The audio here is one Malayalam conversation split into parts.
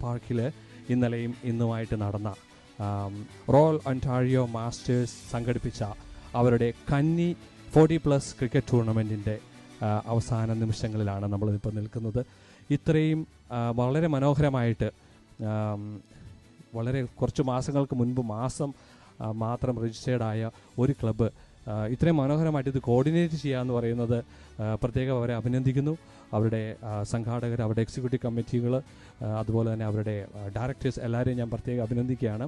പാർക്കിൽ ഇന്നലെയും ഇന്നുമായിട്ട് നടന്ന റോയൽ ഒന്റാറിയോ മാസ്റ്റേഴ്സ് സംഘടിപ്പിച്ച അവരുടെ കന്നി 40+ ക്രിക്കറ്റ് ടൂർണമെൻറ്റിൻ്റെ അവസാന നിമിഷങ്ങളിലാണ് നമ്മളിപ്പോൾ നിൽക്കുന്നത്. ഇത്രയും വളരെ മനോഹരമായിട്ട് വളരെ കുറച്ച് മാസങ്ങൾക്ക് മുൻപ് മാത്രം രജിസ്റ്റേർഡായ ഒരു ക്ലബ്ബ് ഇത്രയും മനോഹരമായിട്ട് ഇത് കോർഡിനേറ്റ് ചെയ്യുക എന്ന് പറയുന്നത് പ്രത്യേകം അവരെ അഭിനന്ദിക്കുന്നു. അവരുടെ സംഘാടകർ, അവരുടെ എക്സിക്യൂട്ടീവ് കമ്മിറ്റികൾ, അതുപോലെ തന്നെ അവരുടെ ഡയറക്ടേഴ്സ് എല്ലാവരെയും ഞാൻ പ്രത്യേകം അഭിനന്ദിക്കുകയാണ്.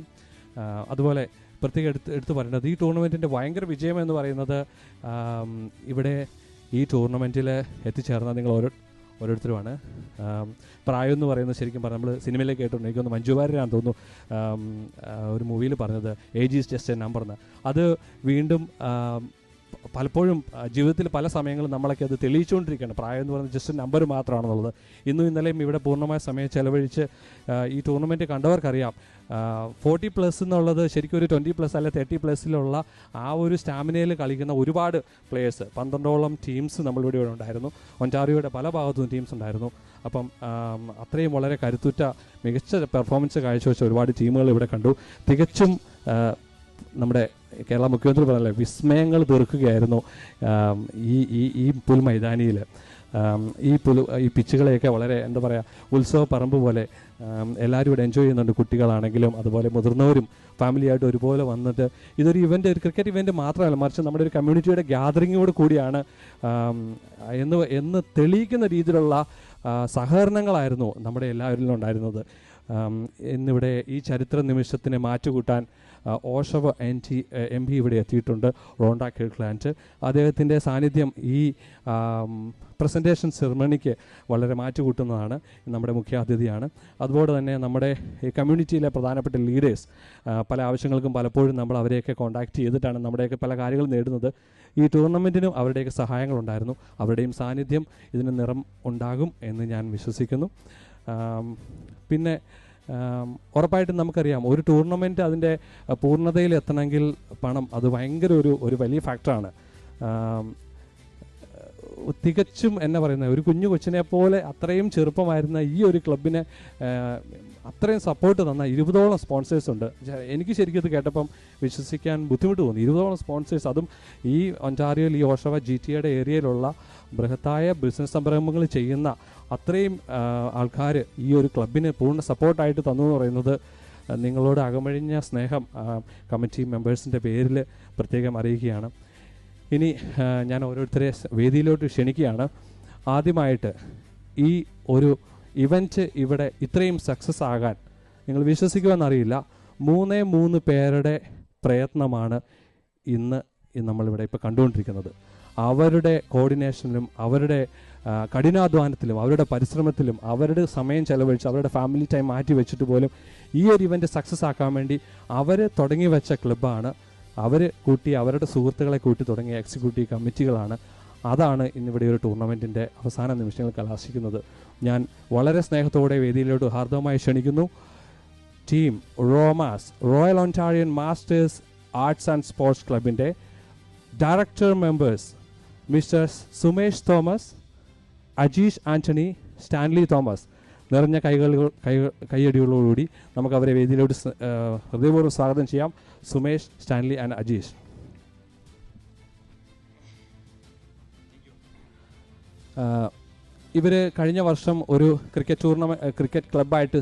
അതുപോലെ പ്രത്യേകം എടുത്തു പറയേണ്ടത് ഈ ടൂർണമെൻറ്റിൻ്റെ ഭയങ്കര വിജയം എന്ന് പറയുന്നത് ഇവിടെ ഈ ടൂർണമെൻറ്റിൽ എത്തിച്ചേർന്ന നിങ്ങൾ ഓരോരുത്തരുമാണ്. പ്രായം എന്ന് പറയുന്നത് ശരിക്കും പറഞ്ഞാൽ നമ്മൾ സിനിമയിലേക്ക് കേട്ടിട്ടുണ്ട്. എനിക്കൊന്ന് മഞ്ജു വാര്യരാണെന്ന് തോന്നുന്നു ഒരു മൂവിയിൽ പറഞ്ഞത് age is just A number എന്ന്. അത് വീണ്ടും പലപ്പോഴും ജീവിതത്തിൽ പല സമയങ്ങളും നമ്മളൊക്കെ അത് തെളിയിച്ചുകൊണ്ടിരിക്കുകയാണ്. പ്രായം എന്ന് പറയുന്നത് ജസ്റ്റ് നമ്പർ മാത്രമാണെന്നുള്ളത്. ഇന്നും ഇന്നലെയും ഇവിടെ പൂർണ്ണമായ സമയം ചെലവഴിച്ച് ഈ ടൂർണമെൻറ്റ് കണ്ടവർക്കറിയാം 40+ എന്നുള്ളത് ശരിക്കും ഒരു 20+ അല്ലെ 30+ലുള്ള ആ ഒരു സ്റ്റാമിനയിൽ കളിക്കുന്ന ഒരുപാട് പ്ലേയേഴ്സ്, 12ഓളം ടീംസ് നമ്മളിവിടെ ഉണ്ടായിരുന്നു. ഒന്റാറിയോയുടെ പല ഭാഗത്തും ടീംസ് ഉണ്ടായിരുന്നു. അപ്പം അത്രയും വളരെ കരുത്തുറ്റ മികച്ച പെർഫോമൻസ് കാഴ്ചവെച്ച ഒരുപാട് ടീമുകൾ ഇവിടെ കണ്ടു. തികച്ചും നമ്മുടെ കേരള മുഖ്യമന്ത്രി പറഞ്ഞല്ലേ, വിസ്മയങ്ങൾ തീർക്കുകയായിരുന്നു ഈ പുൽമൈതാനിയിൽ. ഈ പിച്ചുകളെയൊക്കെ വളരെ എന്താ പറയുക, ഉത്സവ പറമ്പ് പോലെ എല്ലാവരും ഇവിടെ എൻജോയ് ചെയ്യുന്നുണ്ട്. കുട്ടികളാണെങ്കിലും അതുപോലെ മുതിർന്നവരും ഫാമിലിയായിട്ട് ഒരുപോലെ വന്നിട്ട് ഇതൊരു ഇവൻ്റ്, ഒരു ക്രിക്കറ്റ് ഇവൻ്റ് മാത്രമല്ല, മറിച്ച് നമ്മുടെ ഒരു കമ്മ്യൂണിറ്റിയുടെ ഗ്യാതറിങ്ങോട് കൂടിയാണ് എന്ന് തെളിയിക്കുന്ന രീതിയിലുള്ള സഹകരണങ്ങളായിരുന്നു നമ്മുടെ എല്ലാവരിലും ഉണ്ടായിരുന്നത്. ഇന്നിവിടെ ഈ ചരിത്ര നിമിഷത്തിനെ മാറ്റുകൂട്ടാൻ ഓഷവ MP ഇവിടെ എത്തിയിട്ടുണ്ട്, റോണ്ട കിർക്ലാൻഡ്. അദ്ദേഹത്തിൻ്റെ സാന്നിധ്യം ഈ പ്രസൻറ്റേഷൻ സെറിമണിക്ക് വളരെ മാറ്റുകൂട്ടുന്നതാണ്. നമ്മുടെ മുഖ്യാതിഥിയാണ്. അതുപോലെ തന്നെ നമ്മുടെ ഈ കമ്മ്യൂണിറ്റിയിലെ പ്രധാനപ്പെട്ട ലീഡേഴ്സ്, പല ആവശ്യങ്ങൾക്കും പലപ്പോഴും നമ്മൾ അവരെയൊക്കെ കോൺടാക്റ്റ് ചെയ്തിട്ടാണ് നമ്മുടെയൊക്കെ പല കാര്യങ്ങൾ നേടുന്നത്. ഈ ടൂർണമെൻറ്റിനും അവരുടെയൊക്കെ സഹായങ്ങളുണ്ടായിരുന്നു. അവരുടെയും സാന്നിധ്യം ഇതിന് നിറം ഉണ്ടാകും എന്ന് ഞാൻ വിശ്വസിക്കുന്നു. പിന്നെ ഉറപ്പായിട്ടും നമുക്കറിയാം, ഒരു ടൂർണമെൻറ്റ് അതിൻ്റെ പൂർണ്ണതയിൽ എത്തണമെങ്കിൽ പണം അത് ഭയങ്കര ഒരു വലിയ ഫാക്ടറാണ്. തികച്ചും എന്നാ പറയുന്നത്, ഒരു കുഞ്ഞു കൊച്ചിനെ പോലെ അത്രയും ചെറുപ്പമായിരുന്ന ഈ ഒരു ക്ലബിനെ അത്രയും സപ്പോർട്ട് തന്ന 20ഓളം സ്പോൺസേഴ്സ് ഉണ്ട്. എനിക്ക് ശരിക്കും ഇത് കേട്ടപ്പം വിശ്വസിക്കാൻ ബുദ്ധിമുട്ട് തോന്നി. 20ഓളം സ്പോൺസേഴ്സ്, അതും ഈ ഒന്റാറിയോയിൽ ഈ ഓഷവ GTAയുടെ ഏരിയയിലുള്ള ബൃഹത്തായ ബിസിനസ് സംരംഭങ്ങൾ ചെയ്യുന്ന അത്രയും ആൾക്കാർ ഈ ഒരു ക്ലബിന് പൂർണ്ണ സപ്പോർട്ടായിട്ട് തന്നു എന്ന് പറയുന്നത് നിങ്ങളോട് അകമഴിഞ്ഞ സ്നേഹം കമ്മിറ്റി മെമ്പേഴ്സിൻ്റെ പേരിൽ പ്രത്യേകം അറിയിക്കുകയാണ്. ഇനി ഞാൻ ഓരോരുത്തരെ വേദിയിലോട്ട് ക്ഷണിക്കുകയാണ്. ആദ്യമായിട്ട് ഈ ഒരു ഇവൻറ്റ് ഇവിടെ ഇത്രയും സക്സസ് ആകാൻ നിങ്ങൾ വിശ്വസിക്കുമെന്നറിയില്ല, 3 പേരുടെ പ്രയത്നമാണ് ഇന്ന് നമ്മളിവിടെ ഇപ്പോൾ കണ്ടുകൊണ്ടിരിക്കുന്നത്. അവരുടെ കോർഡിനേഷനിലും അവരുടെ കഠിനാധ്വാനത്തിലും അവരുടെ പരിശ്രമത്തിലും അവരുടെ സമയം ചെലവഴിച്ച് അവരുടെ ഫാമിലി ടൈം മാറ്റി വെച്ചിട്ട് പോലും ഈ ഒരു ഇവൻറ്റ് സക്സസ് ആക്കാൻ വേണ്ടി അവർ തുടങ്ങി വെച്ച ക്ലബ്ബാണ്. അവരുടെ സുഹൃത്തുക്കളെ കൂട്ടി തുടങ്ങിയ എക്സിക്യൂട്ടീവ് കമ്മിറ്റികളാണ്. അതാണ് ഇന്നിവിടെ ഒരു ടൂർണമെൻറ്റിൻ്റെ അവസാന നിമിഷങ്ങൾ കലാശിക്കുന്നത്. ഞാൻ വളരെ സ്നേഹത്തോടെ വേദിയിലോട്ട് ഹാർദവമായി ക്ഷണിക്കുന്നു team Romas, royal Ontarian masters arts and sports ക്ലബിൻ്റെ director members mister Sumesh Thomas, Ajeesh Antony, Stanley Thomas. നിറഞ്ഞ കൈയടികളോടുകൂടി നമുക്ക് അവരെ വേദിയിലോട്ട് ഹൃദയപൂർവ്വം സ്വാഗതം ചെയ്യാം. Sumesh, Stanley and Ajeesh. ഇവർ കഴിഞ്ഞ വർഷം ഒരു ക്രിക്കറ്റ് ക്ലബ്ബായിട്ട്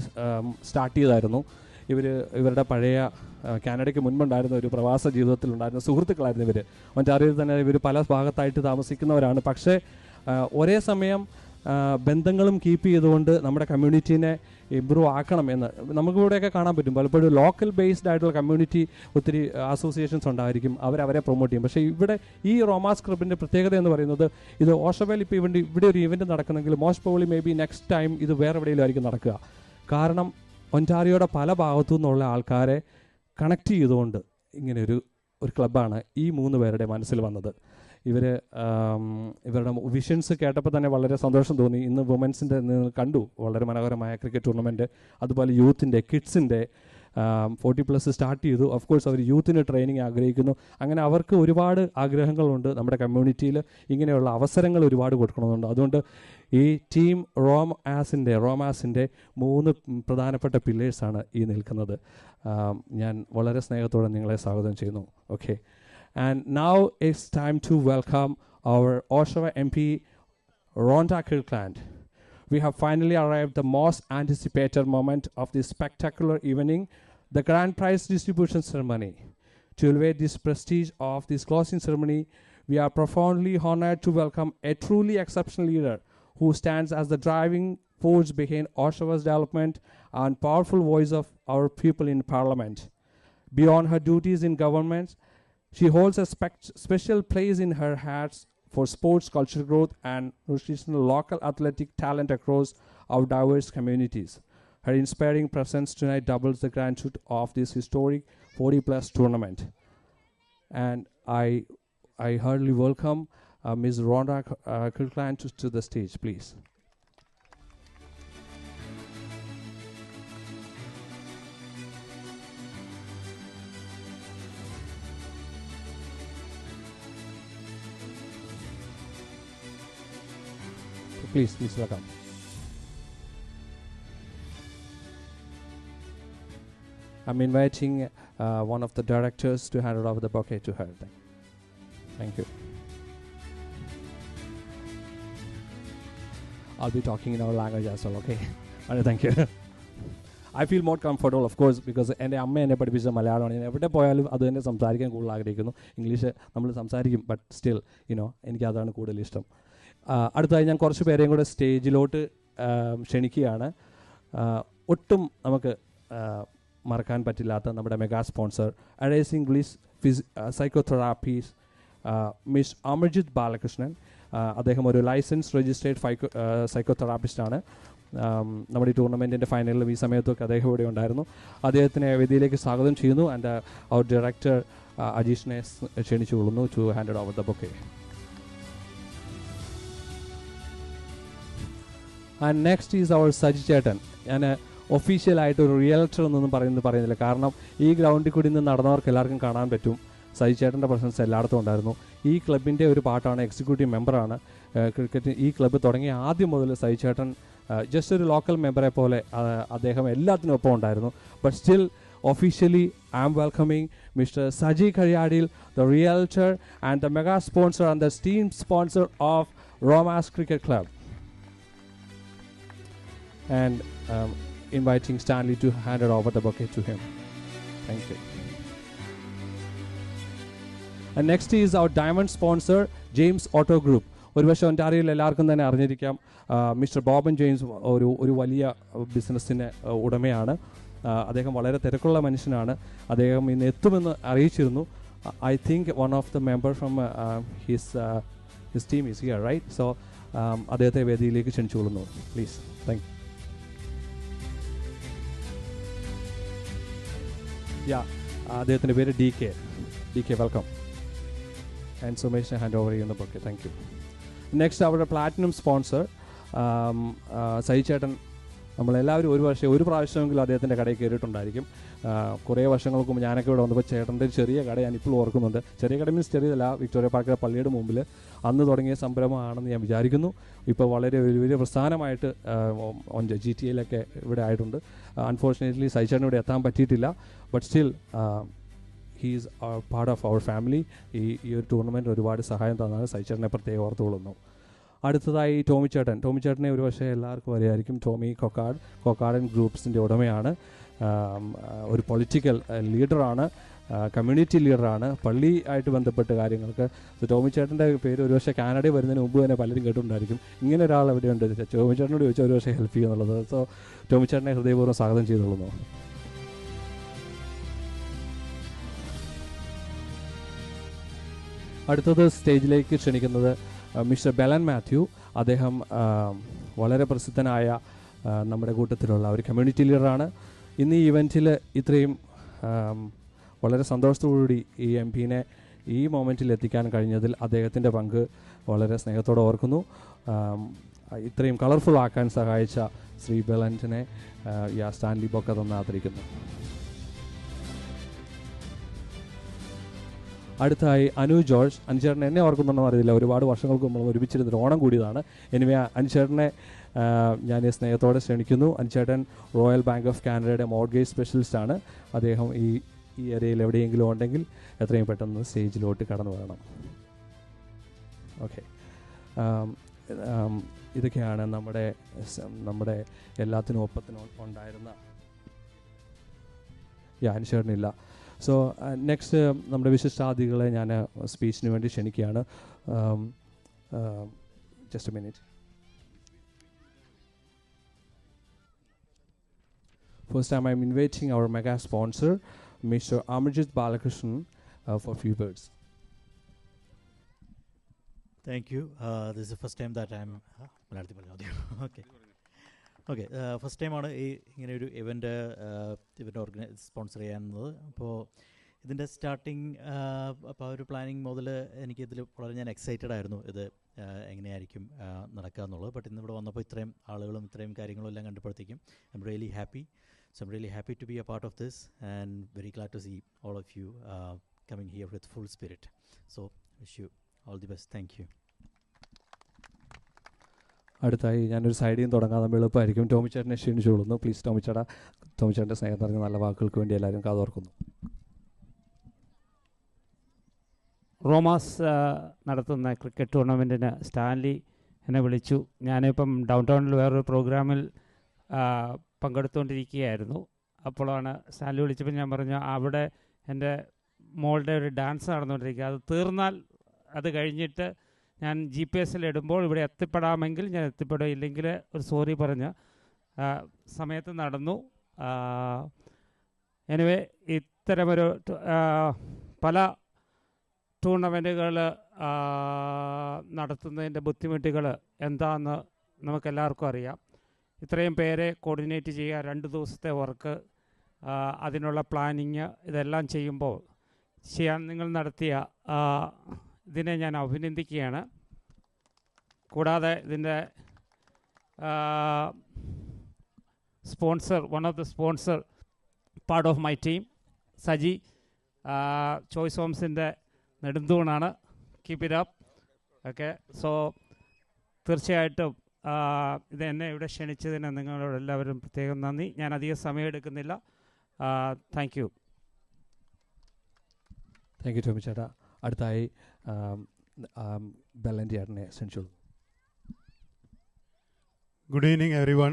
സ്റ്റാർട്ട് ചെയ്തായിരുന്നു. ഇവരുടെ പഴയ കാനഡയ്ക്ക് മുൻപുണ്ടായിരുന്ന ഒരു പ്രവാസ ജീവിതത്തിലുണ്ടായിരുന്ന സുഹൃത്തുക്കളായിരുന്നു ഇവർ. ഒന്റാറിയോയിൽ തന്നെ ഇവർ പല ഭാഗത്തായിട്ട് താമസിക്കുന്നവരാണ്. പക്ഷേ ഒരേ സമയം ബന്ധങ്ങളും കീപ്പ് ചെയ്തുകൊണ്ട് നമ്മുടെ കമ്മ്യൂണിറ്റീനെ ഇമ്പ്രൂവ് ആക്കണമെന്ന് നമുക്കിവിടെയൊക്കെ കാണാൻ പറ്റും. പലപ്പോഴും ലോക്കൽ ബേസ്ഡ് ആയിട്ടുള്ള കമ്മ്യൂണിറ്റി ഒത്തിരി അസോസിയേഷൻസ് ഉണ്ടായിരിക്കും, അവരെ പ്രൊമോട്ട് ചെയ്യും. പക്ഷേ ഇവിടെ ഈ റോമാസ് ക്ലബിൻ്റെ പ്രത്യേകത എന്ന് പറയുന്നത്, ഇത് ഓഷവയിൽ ഇപ്പോൾ ഇവിടെ ഒരു ഇവൻറ്റ് നടക്കുന്നെങ്കിൽ most probably may be next time ഇത് വേറെ എവിടെയെങ്കിലും ആയിരിക്കും നടക്കുക. കാരണം ഒന്റാറിയോയുടെ പല ഭാഗത്തു നിന്നുള്ള ആൾക്കാരെ കണക്ട് ചെയ്തുകൊണ്ട് ഇങ്ങനെ ഒരു ക്ലബ്ബാണ് ഈ 3 പേരുടെ മനസ്സിൽ വന്നത്. ഇവരുടെ വിഷൻസ് കേട്ടപ്പോൾ തന്നെ വളരെ സന്തോഷം തോന്നി. ഇന്ന് വുമൻസിൻ്റെ കണ്ടു വളരെ മനോഹരമായ ക്രിക്കറ്റ് ടൂർണമെൻറ്റ്, അതുപോലെ യൂത്തിൻ്റെ, കിഡ്സിൻ്റെ, 40+ സ്റ്റാർട്ട് ചെയ്തു. ഓഫ് കോഴ്സ് അവർ യൂത്തിന് ട്രെയിനിങ് ആഗ്രഹിക്കുന്നു. അങ്ങനെ അവർക്ക് ഒരുപാട് ആഗ്രഹങ്ങളുണ്ട്. നമ്മുടെ കമ്മ്യൂണിറ്റിയിൽ ഇങ്ങനെയുള്ള അവസരങ്ങൾ ഒരുപാട് കൊടുക്കണമെന്നുണ്ട്. അതുകൊണ്ട് ഈ ടീം റോമാസിൻ്റെ 3 പ്രധാനപ്പെട്ട പില്ലേഴ്സാണ് ഈ നിൽക്കുന്നത്. ഞാൻ വളരെ സ്നേഹത്തോടെ നിങ്ങളെ സ്വാഗതം ചെയ്യുന്നു. Okay, and now it's time to welcome our Oshawa MP Rhonda Kirkland. We have finally arrived at the most anticipated moment of this spectacular evening, the grand prize distribution ceremony. To elevate this prestige of this closing ceremony, we are profoundly honored to welcome a truly exceptional leader who stands as the driving force behind Oshawa's development and powerful voice of our people in Parliament. Beyond her duties in government, she holds a special place in her hearts for sports culture growth and nutritional local athletic talent across our diverse communities. Her inspiring presence tonight doubles the grandeur of this historic 40+ tournament. And I heartily welcome Ms. Rhonda Kirkland to the stage, please. Please welcome. I'm inviting one of the directors to hand over the bouquet to her. Thank you. I'll be talking in our language as well, okay? Thank you. I feel more comfortable, of course, because എൻ്റെ അമ്മ എന്നെ പഠിപ്പിച്ച മലയാളമാണ്. ഞാൻ എവിടെ പോയാലും അത് തന്നെ സംസാരിക്കാൻ കൂടുതൽ ആഗ്രഹിക്കുന്നു. ഇംഗ്ലീഷ് നമ്മൾ സംസാരിക്കും, ബട്ട് സ്റ്റിൽ എനിക്ക് അതാണ് കൂടുതൽ ഇഷ്ടം. അടുത്തതായി ഞാൻ കുറച്ച് പേരെയും കൂടെ സ്റ്റേജിലോട്ട് ക്ഷണിക്കുകയാണ്. ഒട്ടും നമുക്ക് മറക്കാൻ പറ്റില്ലാത്ത നമ്മുടെ മെഗാ സ്പോൺസർ അഡേസിംഗ് ഗ്ലിസ് സൈക്കോതെറാപ്പീസ് മിസ് അമർജിത് ബാലകൃഷ്ണൻ. അദ്ദേഹം ഒരു ലൈസൻസ് രജിസ്ട്രേഡ് സൈക്കോതെറാപ്പിസ്റ്റാണ്. നമ്മുടെ ഈ ടൂർണമെൻറ്റിൻ്റെ ഫൈനലിലും ഈ സമയത്തൊക്കെ അദ്ദേഹം ഇവിടെ ഉണ്ടായിരുന്നു. അദ്ദേഹത്തിനെ വേദിയിലേക്ക് സ്വാഗതം ചെയ്യുന്നു. ആൻഡ് അവർ ഡയറക്ടർ അജീഷിനെ ക്ഷണിച്ചു കൊള്ളുന്നു to hand over the bouquet. And next is our Saji ചേട്ടൻ. ഞാൻ ഒഫീഷ്യലായിട്ട് ഒരു റിയൽറ്റർ എന്നൊന്നും പറയുന്നില്ല, കാരണം ഈ ഗ്രൗണ്ടിൽ കൂടി നിന്ന് നടന്നവർക്ക് എല്ലാവർക്കും കാണാൻ പറ്റും. സജി ചേട്ടൻ്റെ പ്രസൻസ് എല്ലായിടത്തും ഉണ്ടായിരുന്നു. ഈ ക്ലബിൻ്റെ ഒരു പാർട്ടാണ്, എക്സിക്യൂട്ടീവ് മെമ്പറാണ്. ക്രിക്കറ്റ് ഈ ക്ലബ്ബ് തുടങ്ങിയ ആദ്യം മുതൽ സജി ചേട്ടൻ ജസ്റ്റ് ഒരു ലോക്കൽ മെമ്പറെ പോലെ അദ്ദേഹം എല്ലാത്തിനും ഒപ്പം ഉണ്ടായിരുന്നു. But still officially I am welcoming Mr. Saji Karyadil, the realtor and the mega sponsor and the team sponsor of Romas Cricket Club. And inviting Stanley to hand it over the bouquet to him. Thank you. And next is our diamond sponsor, James Auto Group. ഒരു പക്ഷേ ഒൻറ്റാറിയോയിൽ എല്ലാവർക്കും തന്നെ അറിഞ്ഞിരിക്കാം, മിസ്റ്റർ ബോബൻ ജെയിംസ് ഒരു വലിയ ബിസിനസ്സിൻ്റെ ഉടമയാണ്. അദ്ദേഹം വളരെ തിരക്കുള്ള മനുഷ്യനാണ്. അദ്ദേഹം ഇന്ന് എത്തുമെന്ന് അറിയിച്ചിരുന്നു. I think one of the member from his team is here, right? So അദ്ദേഹത്തെ വേദിയിലേക്ക് ക്ഷണിച്ചുകൊള്ളുന്നു, പ്ലീസ്. Thank you. അദ്ദേഹത്തിൻ്റെ പേര് D K. Welcome. And Sumesh hand over ചെയ്യുന്ന ബൊക്കെ. Thank you. നെക്സ്റ്റ് അവരുടെ പ്ലാറ്റിനം സ്പോൺസർ സജി ചേട്ടൻ. നമ്മളെല്ലാവരും ഒരു പ്രാവശ്യമെങ്കിലും അദ്ദേഹത്തിൻ്റെ കടയിൽ കയറിയിട്ടുണ്ടായിരിക്കും. കുറേ വർഷങ്ങൾക്ക് മുമ്പ് ഞാനൊക്കെ ഇവിടെ വന്നപ്പോൾ ചേട്ടൻ്റെ ഒരു ചെറിയ കട ഞാൻ ഇപ്പോൾ ഓർക്കുന്നുണ്ട്. ചെറിയ കട മീൻസ് ചെറിയതല്ല, വിക്ടോറിയ പാർക്കിലെ പള്ളിയുടെ മുമ്പിൽ അന്ന് തുടങ്ങിയ സംരംഭമാണെന്ന് ഞാൻ വിചാരിക്കുന്നു. ഇപ്പോൾ വളരെ വലിയ പ്രസ്ഥാനമായിട്ട് GTA ഇവിടെ ആയിട്ടുണ്ട്. അൺഫോർച്ചുനേറ്റ്ലി സൈചേട്ടൻ ഇവിടെ എത്താൻ പറ്റിയിട്ടില്ല. But still he's part of our family. ഈ ഒരു ടൂർണമെൻറ്റ് ഒരുപാട് സഹായം തന്നാണ്. സൈചേട്ടനെ പ്രത്യേകം ഓർത്തുകൊള്ളുന്നു. അടുത്തതായി ടോമിച്ചേട്ടനെ ഒരു പക്ഷേ എല്ലാവർക്കും അറിയായിരിക്കും. ടോമി കൊക്കാടൻ ഗ്രൂപ്പ്സിൻ്റെ ഉടമയാണ്. ഒരു പൊളിറ്റിക്കൽ ലീഡറാണ്, കമ്മ്യൂണിറ്റി ലീഡറാണ്, പള്ളി ആയിട്ട് ബന്ധപ്പെട്ട കാര്യങ്ങൾക്ക്. സോ ടോമിച്ചേട്ടൻ്റെ പേര് ഒരു പക്ഷേ കാനഡയിൽ വരുന്നതിന് മുമ്പ് തന്നെ പലരും കേട്ടിട്ടുണ്ടായിരിക്കും. ഇങ്ങനെ ഒരാൾ എവിടെയുണ്ട്, ടോമിച്ചേട്ടനോട് ചോദിച്ചാൽ ഒരു പക്ഷേ ഹെൽപ്പ് ചെയ്യുന്നുള്ളത്. സോ ടോമിച്ചേട്ടനെ ഹൃദയപൂർവ്വം സ്വാഗതം ചെയ്തുകൊള്ളുന്നു. അടുത്തത് സ്റ്റേജിലേക്ക് ക്ഷണിക്കുന്നത് മിസ്റ്റർ ബെലൻ മാത്യു. അദ്ദേഹം വളരെ പ്രസിദ്ധനായ നമ്മുടെ കൂട്ടത്തിലുള്ള ഒരു കമ്മ്യൂണിറ്റി ലീഡറാണ്. ഇന്ന് ഈ ഇവൻറ്റിൽ ഇത്രയും വളരെ സന്തോഷത്തോടുകൂടി ഈ MP-നെ ഈ മൊമെൻറ്റിൽ എത്തിക്കാൻ കഴിഞ്ഞതിൽ അദ്ദേഹത്തിൻ്റെ പങ്ക് വളരെ സ്നേഹത്തോടെ ഓർക്കുന്നു. ഇത്രയും കളർഫുൾ ആക്കാൻ സഹായിച്ച ശ്രീ ബെലൻറ്റിനെ സ്റ്റാൻലി ബൊക്കെ തന്ന് ആദരിക്കുന്നു. അടുത്തായി അനു ജോർജ്. അനുചേട്ടൻ എന്നെ ഓർക്കുന്നുണ്ടോ അറിയില്ല, ഒരുപാട് വർഷങ്ങൾക്ക് നമ്മൾ ഒരുമിച്ചിരുന്നൊരു ഓണം കൂടിയതാണ്. എനിവേ അനുചേട്ടനെ ഞാൻ സ്നേഹത്തോടെ ക്ഷണിക്കുന്നു. അനുചേട്ടൻ റോയൽ ബാങ്ക് ഓഫ് കാനഡയുടെ മോർഗേജ് സ്പെഷ്യലിസ്റ്റാണ്. അദ്ദേഹം ഈ ഏരിയയിൽ എവിടെയെങ്കിലും ഉണ്ടെങ്കിൽ എത്രയും പെട്ടെന്ന് സ്റ്റേജിലോട്ട് കടന്നു വരണം. ഓക്കെ, ഇതൊക്കെയാണ് നമ്മുടെ എല്ലാത്തിനും ഒപ്പത്തിനും ഉണ്ടായിരുന്ന. അനുചേട്ടനില്ല. സോ നെക്സ്റ്റ് നമ്മുടെ വിശിഷ്ടാതിഥികളെ ഞാൻ സ്പീച്ചിന് വേണ്ടി ക്ഷണിക്കുകയാണ്. Just A minute. First time I'm inviting our mega sponsor, Mr. Amarjit Balakrishnan, for a few words. Thank you. This is the first time that I'm... Okay. First time ആണ് ഈ ഇങ്ങനെ ഒരു ഇവൻ്റ് സ്പോൺസർ ചെയ്യാവുന്നത്. അപ്പോൾ ഇതിൻ്റെ സ്റ്റാർട്ടിങ്, അപ്പോൾ ആ ഒരു പ്ലാനിങ് മുതൽ എനിക്കിതിൽ വളരെ ഞാൻ എക്സൈറ്റഡ് ആയിരുന്നു ഇത് എങ്ങനെയായിരിക്കും നടക്കുക എന്നുള്ളത്. ബട്ട് ഇന്നിവിടെ വന്നപ്പോൾ ഇത്രയും ആളുകളും ഇത്രയും കാര്യങ്ങളും എല്ലാം കണ്ടപ്പോഴത്തേക്കും I'm really happy. So I'm really happy to be a part of this and very glad to see all of you coming here with full spirit. So wish you all the best. Thank you. അടുത്തായി ഞാനൊരു സൈഡിൽ നിന്ന് തുടങ്ങാൻ നമ്മൾ എളുപ്പമായിരിക്കും. ടോമിച്ചേട്ടനെ ക്ഷണിച്ചുകൊള്ളുന്നു. പ്ലീസ് ടോമിച്ചേട്ടൻ്റെ സ്നേഹം നിറഞ്ഞ നല്ല വാക്കുകൾക്ക് വേണ്ടി എല്ലാവരും കാതോർക്കുന്നു. റോമാസ് നടത്തുന്ന ക്രിക്കറ്റ് ടൂർണമെൻറ്റിന് സ്റ്റാൻലി എന്നെ വിളിച്ചു. ഞാനിപ്പം ഡൗൺ ടൗണിൽ വേറൊരു പ്രോഗ്രാമിൽ പങ്കെടുത്തുകൊണ്ടിരിക്കുകയായിരുന്നു. അപ്പോഴാണ് സ്റ്റാൻലി വിളിച്ചപ്പോൾ ഞാൻ പറഞ്ഞു, അവിടെ എൻ്റെ മോളുടെ ഒരു ഡാൻസ് നടന്നുകൊണ്ടിരിക്കുക, അത് തീർന്നാൽ അത് കഴിഞ്ഞിട്ട് ഞാൻ GPS ഇടുമ്പോൾ ഇവിടെ എത്തിപ്പെടാമെങ്കിൽ ഞാൻ എത്തിപ്പെടും, ഇല്ലെങ്കിൽ ഒരു സോറി പറഞ്ഞ് സമയത്ത് നടന്നു. എനിവേ ഇത്തരമൊരു പല ടൂർണമെൻറ്റുകൾ നടത്തുന്നതിൻ്റെ ബുദ്ധിമുട്ടുകൾ എന്താണെന്ന് നമുക്കെല്ലാവർക്കും അറിയാം. ഇത്രയും പേരെ കോർഡിനേറ്റ് ചെയ്യുക, 2 ദിവസത്തെ വർക്ക്, അതിനുള്ള പ്ലാനിങ്, ഇതെല്ലാം ചെയ്യുമ്പോൾ ചെയ്യാൻ നിങ്ങൾ നടത്തിയ ഇതിനെ ഞാൻ അഭിനന്ദിക്കുകയാണ്. കൂടാതെ ഇതിൻ്റെ sponsor, one of the sponsor part of my team, Saji, choice ഹോംസിൻ്റെ നെടുന്തൂണാണ്. Keep it up. Okay, so തീർച്ചയായിട്ടും ഇത് എന്നെ ഇവിടെ ക്ഷണിച്ചതിന് നിങ്ങളോട് എല്ലാവരും പ്രത്യേകം നന്ദി. ഞാൻ അധികം സമയം എടുക്കുന്നില്ല. Thank you. Thank you Tommy ചേട്ടാ. അടുത്തായി ബെല്ലൻ്റെ ചേട്ടനെ ക്ഷണിച്ചോളൂ. Good evening everyone.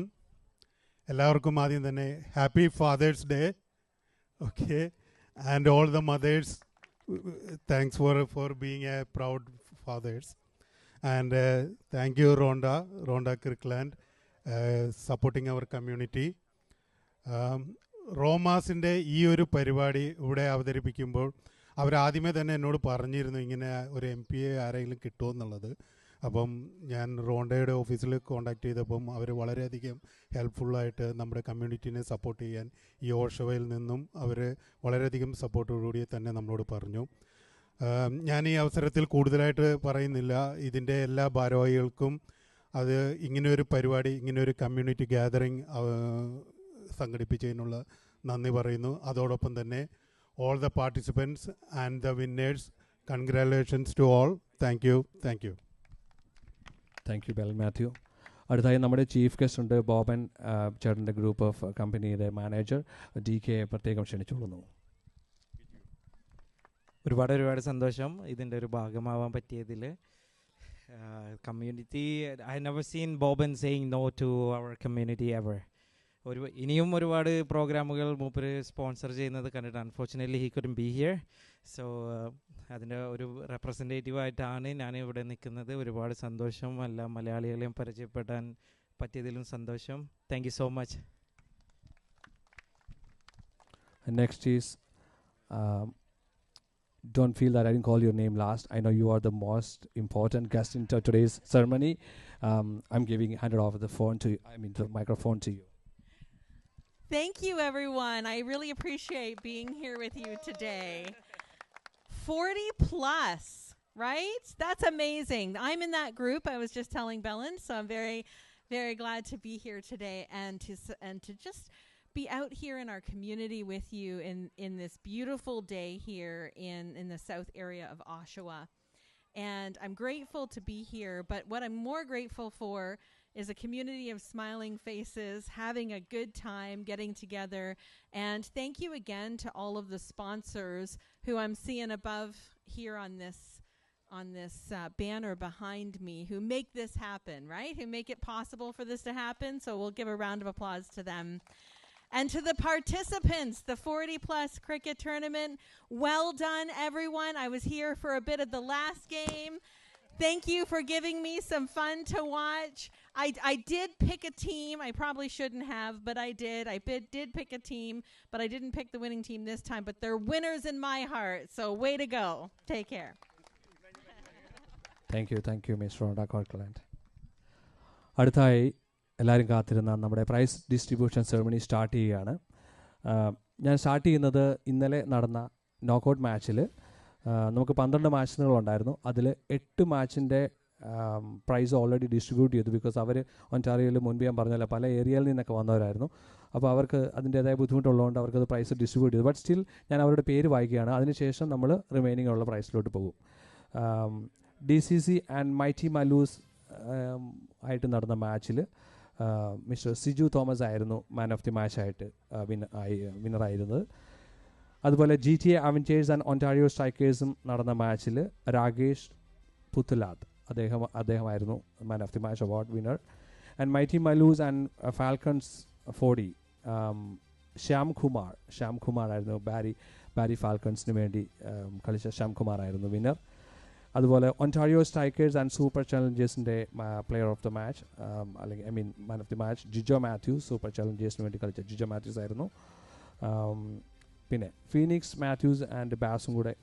എല്ലാവർക്കും ആദ്യം തന്നെ happy Father's Day. Okay, and all the mothers, thanks for being a proud fathers. And thank you Rhonda Kirkland, supporting our community. റോമാസിൻ്റെ ഈ ഒരു പരിപാടി ഇവിടെ അവതരിപ്പിക്കുമ്പോൾ അവരാദ്യമേ തന്നെ എന്നോട് പറഞ്ഞിരുന്നു ഇങ്ങനെ ഒരു MP ആരെങ്കിലും കിട്ടുമോ എന്നുള്ളത്. അപ്പം ഞാൻ റോണ്ടയുടെ ഓഫീസിൽ കോൺടാക്ട് ചെയ്തപ്പം അവർ വളരെയധികം ഹെൽപ്ഫുള്ളായിട്ട് നമ്മുടെ കമ്മ്യൂണിറ്റീനെ സപ്പോർട്ട് ചെയ്യാൻ ഈ ഓഷോയിൽ നിന്നും അവർ വളരെയധികം സപ്പോർട്ടോടുകൂടി തന്നെ നമ്മളോട് പറഞ്ഞു. ഞാൻ ഈ അവസരത്തിൽ കൂടുതലായിട്ട് പറയുന്നില്ല. ഇതിൻ്റെ എല്ലാ ഭാരവാഹികൾക്കും അത് ഇങ്ങനെയൊരു പരിപാടി, ഇങ്ങനെയൊരു കമ്മ്യൂണിറ്റി ഗ്യാതറിങ് സംഘടിപ്പിച്ചതിനുള്ള നന്ദി പറയുന്നു. അതോടൊപ്പം തന്നെ all the participants and the winners, congratulations to all. Thank you. Bell Mathew. അടുത്തായി നമ്മുടെ ചീഫ് ഗസ്റ്റ് ഉണ്ട്, ബോബൻ ചേട്ടൻ്റെ ഗ്രൂപ്പ് ഓഫ് കമ്പനിയുടെ മാനേജർ DK പ്രത്യേകം ക്ഷണിച്ചുകൊള്ളുന്നു. ഒരുപാട് സന്തോഷം ഇതിൻ്റെ ഒരു ഭാഗമാവാൻ പറ്റിയതിൽ. Community, I never seen Boban saying no to our community ever. ഇനിയും ഒരുപാട് പ്രോഗ്രാമുകൾ മൂപ്പര് സ്പോൺസർ ചെയ്യുന്നത് കണ്ടിട്ട് unfortunately he couldn't be here. So അതിൻ്റെ ഒരു റെപ്രസെൻറ്റേറ്റീവായിട്ടാണ് ഞാൻ ഇവിടെ നിൽക്കുന്നത്. ഒരുപാട് സന്തോഷം, എല്ലാ മലയാളികളെയും പരിചയപ്പെടാൻ പറ്റിയതിലും സന്തോഷം. Thank you so much. Next is don't feel that I didn't call your name last. I know you are the most important guest in today's ceremony. I'm handed off the microphone to you. Thank you, everyone. I really appreciate being here with you today. 40 plus, right? That's amazing. I'm in that group. I was just telling Belen, so I'm very, very glad to be here today and to just be out here in our community with you in this beautiful day here in the south area of Oshawa. And I'm grateful to be here, but what I'm more grateful for is a community of smiling faces, having a good time, getting together. And thank you again to all of the sponsors who I'm seeing above here on this banner behind me, who make this happen, right? Who make it possible for this to happen. So we'll give a round of applause to them. And to the participants, the 40-plus cricket tournament, well done, everyone. I was here for a bit of the last game. Thank you for giving me some fun to watch. I did pick a team. I probably shouldn't have, but I did. I did pick a team, but I didn't pick the winning team this time. But they're winners in my heart, so way to go. Take care. Thank you, Ms. Rhonda Corkland. അടുത്തായി എല്ലാവരും കാത്തിരുന്ന നമ്മുടെ പ്രൈസ് ഡിസ്ട്രിബ്യൂഷൻ സെറമണി സ്റ്റാർട്ട് ചെയ്യുകയാണ്. ഞാൻ സ്റ്റാർട്ട് ചെയ്യുന്നത് ഇന്നലെ നടന്ന നോക്കൗട്ട് മാച്ചിൽ നമുക്ക് 12 മാച്ചുകളുണ്ടായിരുന്നു. അതിൽ 8 മാച്ചിൻ്റെ പ്രൈസ് ഓൾറെഡി ഡിസ്ട്രിബ്യൂട്ട് ചെയ്തു. ബിക്കോസ് അവർ ഒൻറ്റാറിയോയിൽ മുൻപ് ഞാൻ പറഞ്ഞല്ലോ പല ഏരിയയിൽ നിന്നൊക്കെ വന്നവരായിരുന്നു. അപ്പോൾ അവർക്ക് അതിൻ്റേതായ ബുദ്ധിമുട്ടുള്ളതുകൊണ്ട് അവർക്കത് പ്രൈസ് ഡിസ്ട്രിബ്യൂട്ട് ചെയ്തു. ബട്ട് സ്റ്റിൽ ഞാൻ അവരുടെ പേര് വായിക്കുകയാണ്. അതിനുശേഷം നമ്മൾ റിമൈനിങ് ഉള്ള പ്രൈസിലോട്ട് പോകും. DCC ആൻഡ് മൈറ്റി മലൂസ് ആയിട്ട് നടന്ന മാച്ചിൽ മിസ്റ്റർ സിജു തോമസ് ആയിരുന്നു മാൻ ഓഫ് ദി മാച്ചായിട്ട് വിന്നറായിരുന്നത്. അതുപോലെ GTA അവഞ്ചേഴ്സ് ആൻഡ് ഒൻറ്റാരിയോ സ്ട്രൈക്കേഴ്സും നടന്ന മാച്ചിൽ രാകേഷ് പുത്തലാത്ത് അദ്ദേഹമായിരുന്നു man of the match award winner. And mighty മലൂസ് ആൻഡ് ഫാൽക്കൺസ് 40 ശ്യാം കുമാർ ആയിരുന്നു. ബാരി ഫാൽക്കൺസിന് വേണ്ടി കളിച്ച ശ്യാം കുമാർ ആയിരുന്നു വിന്നർ. അതുപോലെ ഒൻറ്റാരിയോ സ്ട്രൈക്കേഴ്സ് ആൻഡ് സൂപ്പർ ചലഞ്ചേഴ്സിൻ്റെ പ്ലെയർ ഓഫ് ദ മാച്ച് അല്ലെങ്കിൽ man of the match Jijo Mathews, super ചലഞ്ചേഴ്സിന് വേണ്ടി കളിച്ച ജിജോ മാത്യൂസ് ആയിരുന്നു. പിന്നെ ഫീനിക്സ് മാത്യൂസ് ആൻഡ് ബാസും കൂടെ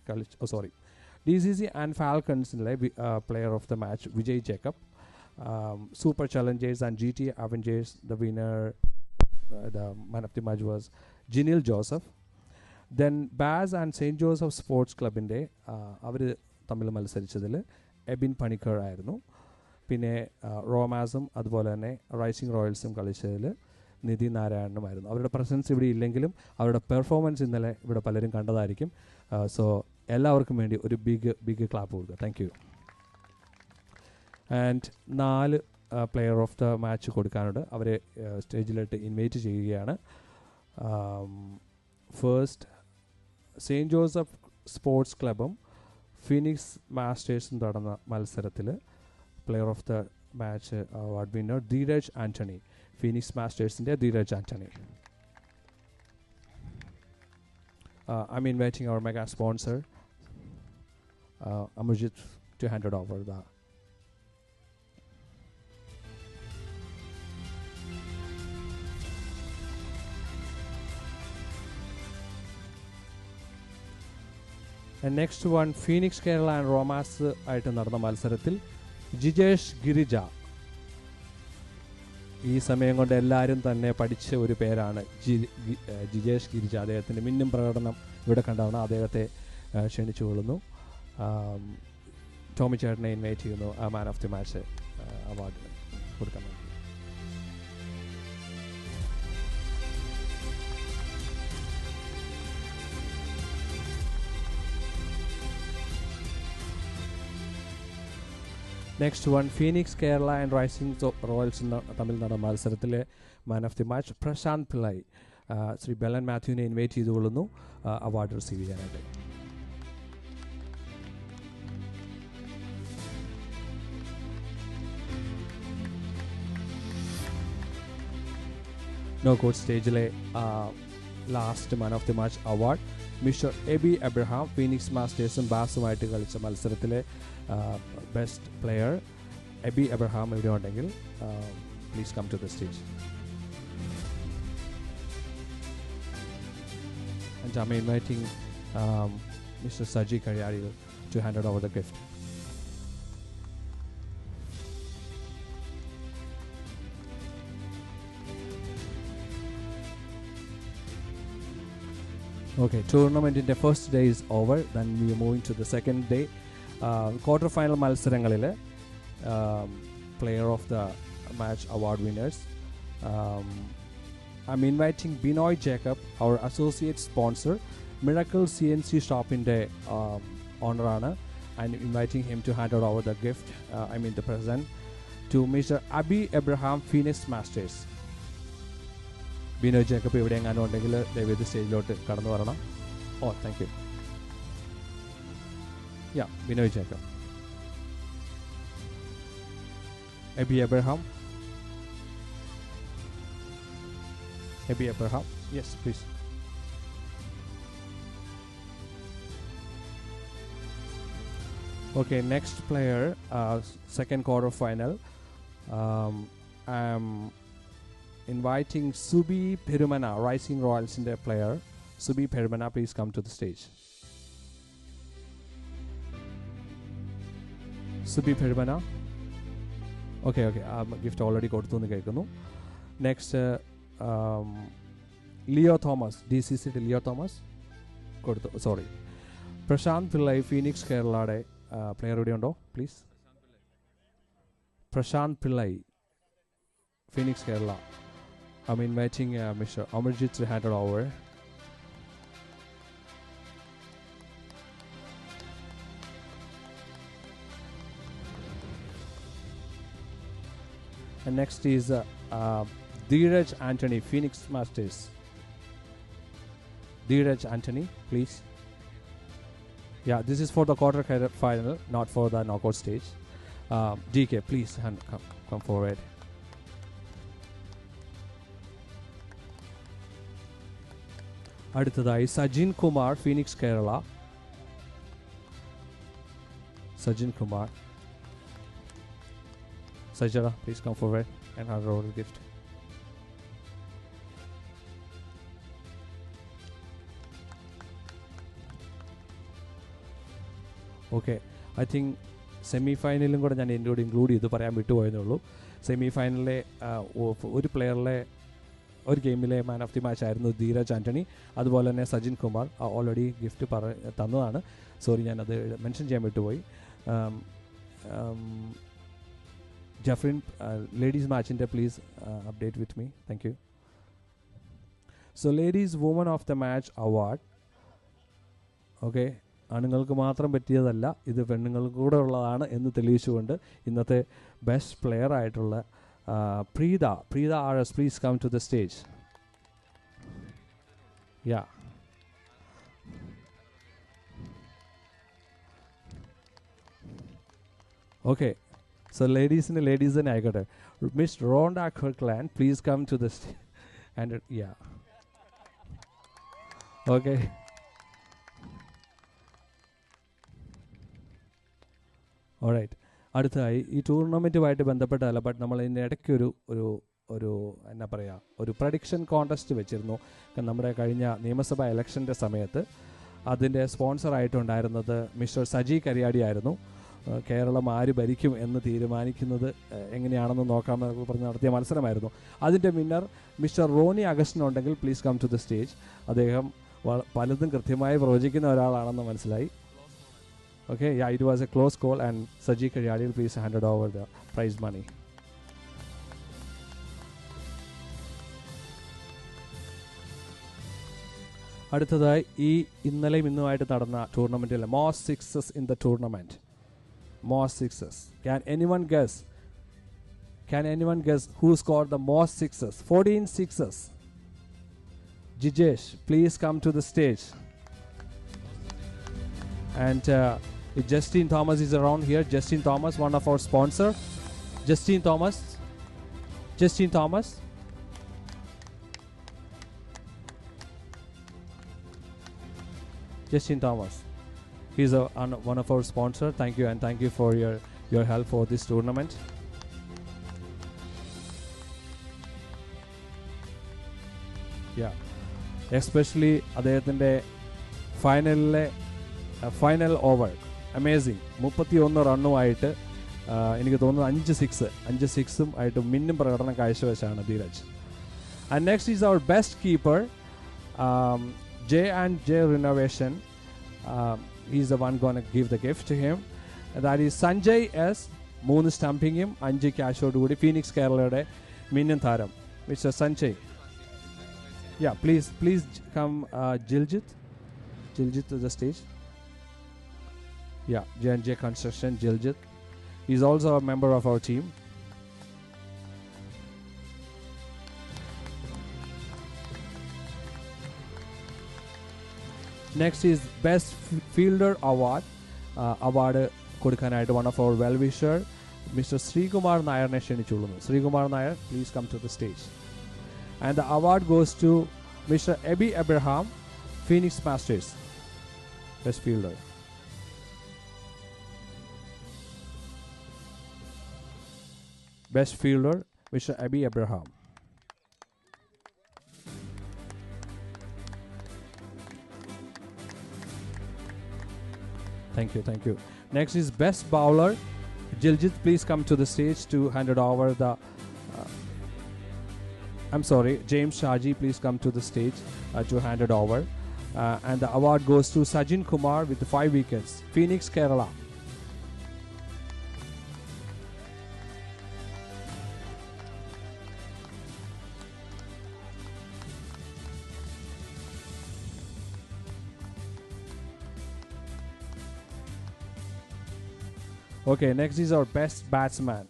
DCC ആൻഡ് ഫാൽക്കൺസിലെ player of the match Vijay Jacob. Super challengers and GTA Avengers the winner, the man of the match was Jinil Joseph. Then Baz and St. Joseph Sports Clubൻ്റെ അവർ തമ്മിൽ മത്സരിച്ചതിൽ എബിൻ പണിക്കർ ആയിരുന്നു. പിന്നെ റോമാസും അതുപോലെ തന്നെ റൈസിംഗ് റോയൽസും കളിച്ചതിൽ നിധി നാരായണനുമായിരുന്നു. അവരുടെ പ്രസൻസ് ഇവിടെ ഇല്ലെങ്കിലും അവരുടെ പെർഫോമൻസ് ഇന്നലെ ഇവിടെ പലരും കണ്ടതായിരിക്കും. സോ എല്ലാവർക്കും വേണ്ടി ഒരു ബിഗ് ക്ലാപ്പ് കൊടുക്കുക. Thank you. And 4 player of the match കൊടുക്കാനുണ്ട്. അവരെ സ്റ്റേജിലോട്ട് ഇൻവൈറ്റ് ചെയ്യുകയാണ്. ഫസ്റ്റ് സെയിൻറ്റ് ജോസഫ് സ്പോർട്സ് ക്ലബും ഫിനിക്സ് മാസ്റ്റേഴ്സും നടന്ന മത്സരത്തിൽ player of the match award winner Dheeraj Antony, Phoenix മാസ്റ്റേഴ്സിൻ്റെ Dheeraj Antony. I'm inviting our mega sponsor, Amarjit, to hand it over the and next one Phoenix Kerala and Romas ആയിട്ട് നടന്ന മത്സരത്തിൽ ജിജേഷ് ഗിരിജ. ഈ സമയം കൊണ്ട് എല്ലാവരും തന്നെ പഠിച്ച ഒരു പേരാണ് ജിജേഷ് ഗിരിജ. അദ്ദേഹത്തിൻ്റെ മിന്നും പ്രകടനം ഇവിടെ കണ്ടാവണം. അദ്ദേഹത്തെ ക്ഷണിച്ചുകൊള്ളുന്നു. ടോമി ചേട്ടനെ ഇൻവൈറ്റ് ചെയ്യുന്നു man of the match award കൊടുക്കാൻ വേണ്ടി. Next one Phoenix Kerala and rising royals തമ്മിൽ നടന്ന മത്സരത്തിലെ man of the match Prashanth Pillai. Shri Belan മാത്യുവിനെ ഇൻവൈറ്റ് ചെയ്തുകൊള്ളുന്നു അവാർഡ് റിസീവ് ചെയ്യാനായിട്ട്. നോക്കൌട്ട് സ്റ്റേജിലെ last man of the match award mister Abhi Abraham, Phoenix മാസ്റ്റേഴ്സും ബാസുമായിട്ട് കളിച്ച മത്സരത്തിലെ ബെസ്റ്റ് പ്ലെയർ എബി എബ്രഹാം ഇവിടെ ഉണ്ടെങ്കിൽ please come to the stage. And I'm inviting Mr. Saji Karyari to hand over the gift. Okay, tournament in the first day is over. Then we are moving to the second day. Quarter final malsarangalile player of the match award winners. I'm inviting Binoy Jacob, our associate sponsor, Miracle CNC Shop in the honor. I'm inviting him to hand over the gift, the present, to Mr. Abhi Abraham, Phoenix Masters. Binoy Jacob, ഇവിടെ എങ്ങാനും ഉണ്ടെങ്കിൽ ദയവേത് സ്റ്റേജിലോട്ട് കടന്നു വരണം. Oh, thank you. Yeah, Binoy Jacob. Abhi Abraham. Abhi Abraham. Yes, please. Okay, next player, second quarter final. I'm inviting Subi Perumana, Rising Royals in their player. Subi Perumana, please come to the stage. Subi Perumana. Okay. Gift already കൊടുത്തു എന്ന് കേൾക്കുന്നു. നെക്സ്റ്റ് ലിയോ തോമസ്, DCC ലിയോ തോമസ് കൊടുത്തു. സോറി, പ്രശാന്ത് പിള്ളൈ, ഫീനിക്സ് കേരളയുടെ പ്ലെയർ ഇവിടെ ഉണ്ടോ please? Prashant Pillai, Phoenix Kerala. I'm inviting Mr. Amarjit to hand it over. And next is Dheeraj Anthony, Phoenix Masters. Dheeraj Anthony, please. Yeah, this is for the quarter final, not for the knockout stage. DK, please come forward. അടുത്തതായി Sajin Kumar, Phoenix Kerala. Sajin Kumar. Sajara, please come forward and hand over the gift. Okay, I think സെമിഫൈനലും കൂടെ ഞാൻ എൻ്റെ കൂടെ ഇൻക്ലൂഡ് ചെയ്ത് പറയാൻ വിട്ടുപോയെന്നേ ഉള്ളൂ. സെമിഫൈനലിലെ ഒരു പ്ലെയറിലെ ഒരു ഗെയിമിലെ മാൻ ഓഫ് ദി മാച്ച് ആയിരുന്നു ധീരജ് ആൻ്റണി. അതുപോലെ തന്നെ സജിൻ കുമാർ ഓൾറെഡി ഗിഫ്റ്റ് തന്നതാണ്. സോറി, ഞാനത് മെൻഷൻ ചെയ്യാൻ വിട്ടുപോയി. Jeffrin, ladies match in there, please update with me. Thank you. So ladies woman of the match award. Okay, ആണുങ്ങൾക്ക് മാത്രം പറ്റിയതല്ല, ഇത് പെണ്ണുങ്ങൾക്ക് കൂടെ ഉള്ളതാണ് എന്ന് തെളിയിച്ചുകൊണ്ട് ഇന്നത്തെ ബെസ്റ്റ് പ്ലെയർ ആയിട്ടുള്ള Preetha RS, please come to the stage. Yeah. Okay. So ladies and ആയിക്കോട്ടെ. Miss Rhonda Kirkland, please come to the stage. And yeah. Okay. Alright. അടുത്തതായി ഈ ടൂർണമെൻറ്റുമായിട്ട് ബന്ധപ്പെട്ടതല്ല, ബട്ട് നമ്മൾ ഇതിൻ്റെ ഇടയ്ക്ക് ഒരു എന്നാ പറയുക, ഒരു പ്രഡിക്ഷൻ കോൺടെസ്റ്റ് വെച്ചിരുന്നു. നമ്മുടെ കഴിഞ്ഞ നിയമസഭാ ഇലക്ഷൻ്റെ സമയത്ത് അതിൻ്റെ സ്പോൺസറായിട്ടുണ്ടായിരുന്നത് മിസ്റ്റർ സജി കരിയാടി ആയിരുന്നു. കേരളം ആര് ഭരിക്കും എന്ന് തീരുമാനിക്കുന്നത് എങ്ങനെയാണെന്ന് നോക്കാമെന്ന് പറഞ്ഞ് നടത്തിയ മത്സരമായിരുന്നു. അതിൻ്റെ വിന്നർ മിസ്റ്റർ റോണി അഗസ്റ്റിൻ ഉണ്ടെങ്കിൽ please come to the stage. അദ്ദേഹം പലതും കൃത്യമായി പ്രവചിക്കുന്ന ഒരാളാണെന്ന് മനസ്സിലായി. Okay, yeah, it was a close call, and Saji Karyadi, please hand it over the prize money. അടുത്തതായി ഈ ഇന്നലെയും ഇന്നുമായിട്ട് നടന്ന ടൂർണമെൻറ്റിലെ most sixes in the tournament. Most sixes. Can anyone guess who scored the most sixes? 14 sixes. Jijesh, please come to the stage. And if Justine Thomas is around here, Justine Thomas, one of our sponsor. Justine Thomas. He's one of our sponsor. Thank you, and thank you for your help for this tournament. Yeah, especially അദ്ദേഹത്തിൻ്റെ ഫൈനൽ ഓവർ അമേസിങ്. 31 റണ്ണുമായിട്ട് എനിക്ക് തോന്നുന്നു 5 സിക്സും ആയിട്ട് മിന്നും പ്രകടനം കാഴ്ചവെച്ചാണ് Dheeraj. And next is our best keeper, J&J Renovation. He's the one going to give the gift to him. That is Sanjay S. 3 സ്റ്റംപിങ്ങും 5 ക്യാഷോട് കൂടി ഫീനിക്സ് കേരളയുടെ മിന്നൻ താരം mister Sanjay. Yeah, please come, Jiljit to the stage. Yeah, J&J Construction, Jiljit. He's also a member of our team. Next is Best Fielder Award. Award കൊടുക്കാനായിട്ട് one of our well-wisher, Mr. Srikumar Nair ക്ഷണിച്ചുകൊള്ളുന്നു. Srikumar Nair, please come to the stage. And the award goes to Mr. Abby Abraham, Phoenix Masters, Best Fielder. Best Fielder, Mr. Abby Abraham. Thank you. Next is Best Bowler. Jiljit, please come to the stage to hand it over the... I'm sorry, James Shaji, please come to the stage to hand it over. And the award goes to Sajin Kumar with 5 wickets, Phoenix, Kerala. Okay, next is our Best Batsman.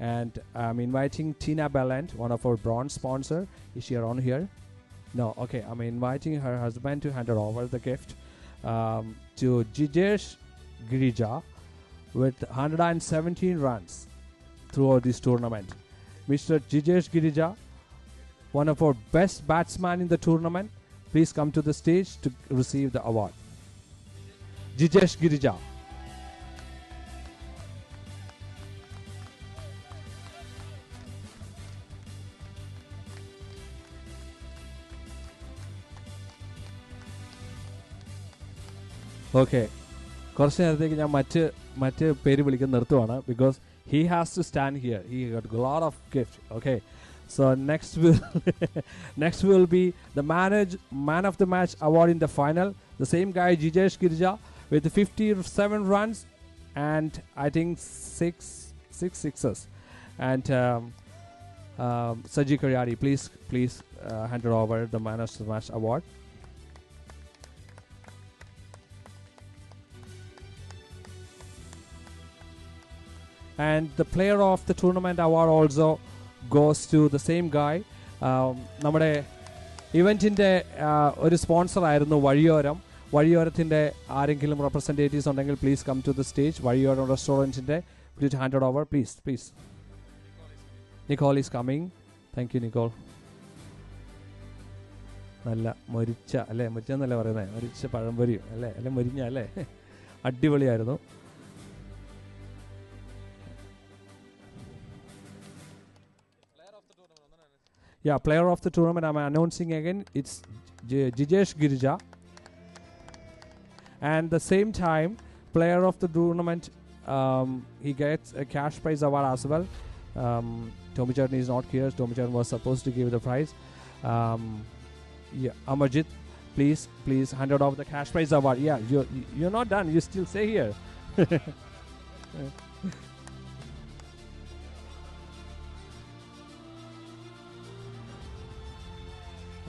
And I'm inviting Tina Belland, one of our bronze sponsor. Is she around here? No, okay. I'm inviting her husband to hand her over the gift to Jijesh Girija with 117 runs throughout this tournament. Mr. Jijesh Girija, one of our best batsmen in the tournament, please come to the stage to receive the award. Jijesh Girija. ഓക്കെ, കുറച്ച് നേരത്തേക്ക് ഞാൻ മറ്റ് പേര് വിളിക്കാൻ നിർത്തുവാണ്, because he has to stand here. He got lot of gift. Okay, so next will be the man of the match award in the final. The same guy, Jijesh Girija, with 57 runs and I think six sixes. And Saji Karyadi, please hand her over the man of the match award. And the player of the tournament award also goes to the same guy. നമ്മുടെ ഇവൻറ്റിൻ്റെ ഒരു സ്പോൺസർ ആയിരുന്നു വഴിയോരത്തിൻ്റെ ആരെങ്കിലും റെപ്രസെൻറ്റേറ്റീവ്സ് ഉണ്ടെങ്കിൽ please come to the stage. Vazhiyoram റെസ്റ്റോറൻറ്റിൻ്റെ please hand over please. Nicole is coming. Thank you Nicole. നല്ല മൊരിച്ച അല്ലേ, മൊരിച്ചെന്നല്ലേ പറയുന്നത്, മൊരിച്ച പഴംപൊരിയും അല്ലേ മൊരിഞ്ഞ അല്ലേ, അടിപൊളിയായിരുന്നു. Yeah, player of the tournament, I'm announcing again, it's Jijesh Girija. And the same time, player of the tournament, he gets a cash prize award as well. Tommy Charn is not here. Tommy Charn was supposed to give the prize. Yeah, Amarjit, please hand it over the cash prize award. Yeah, you're not done. You still stay here.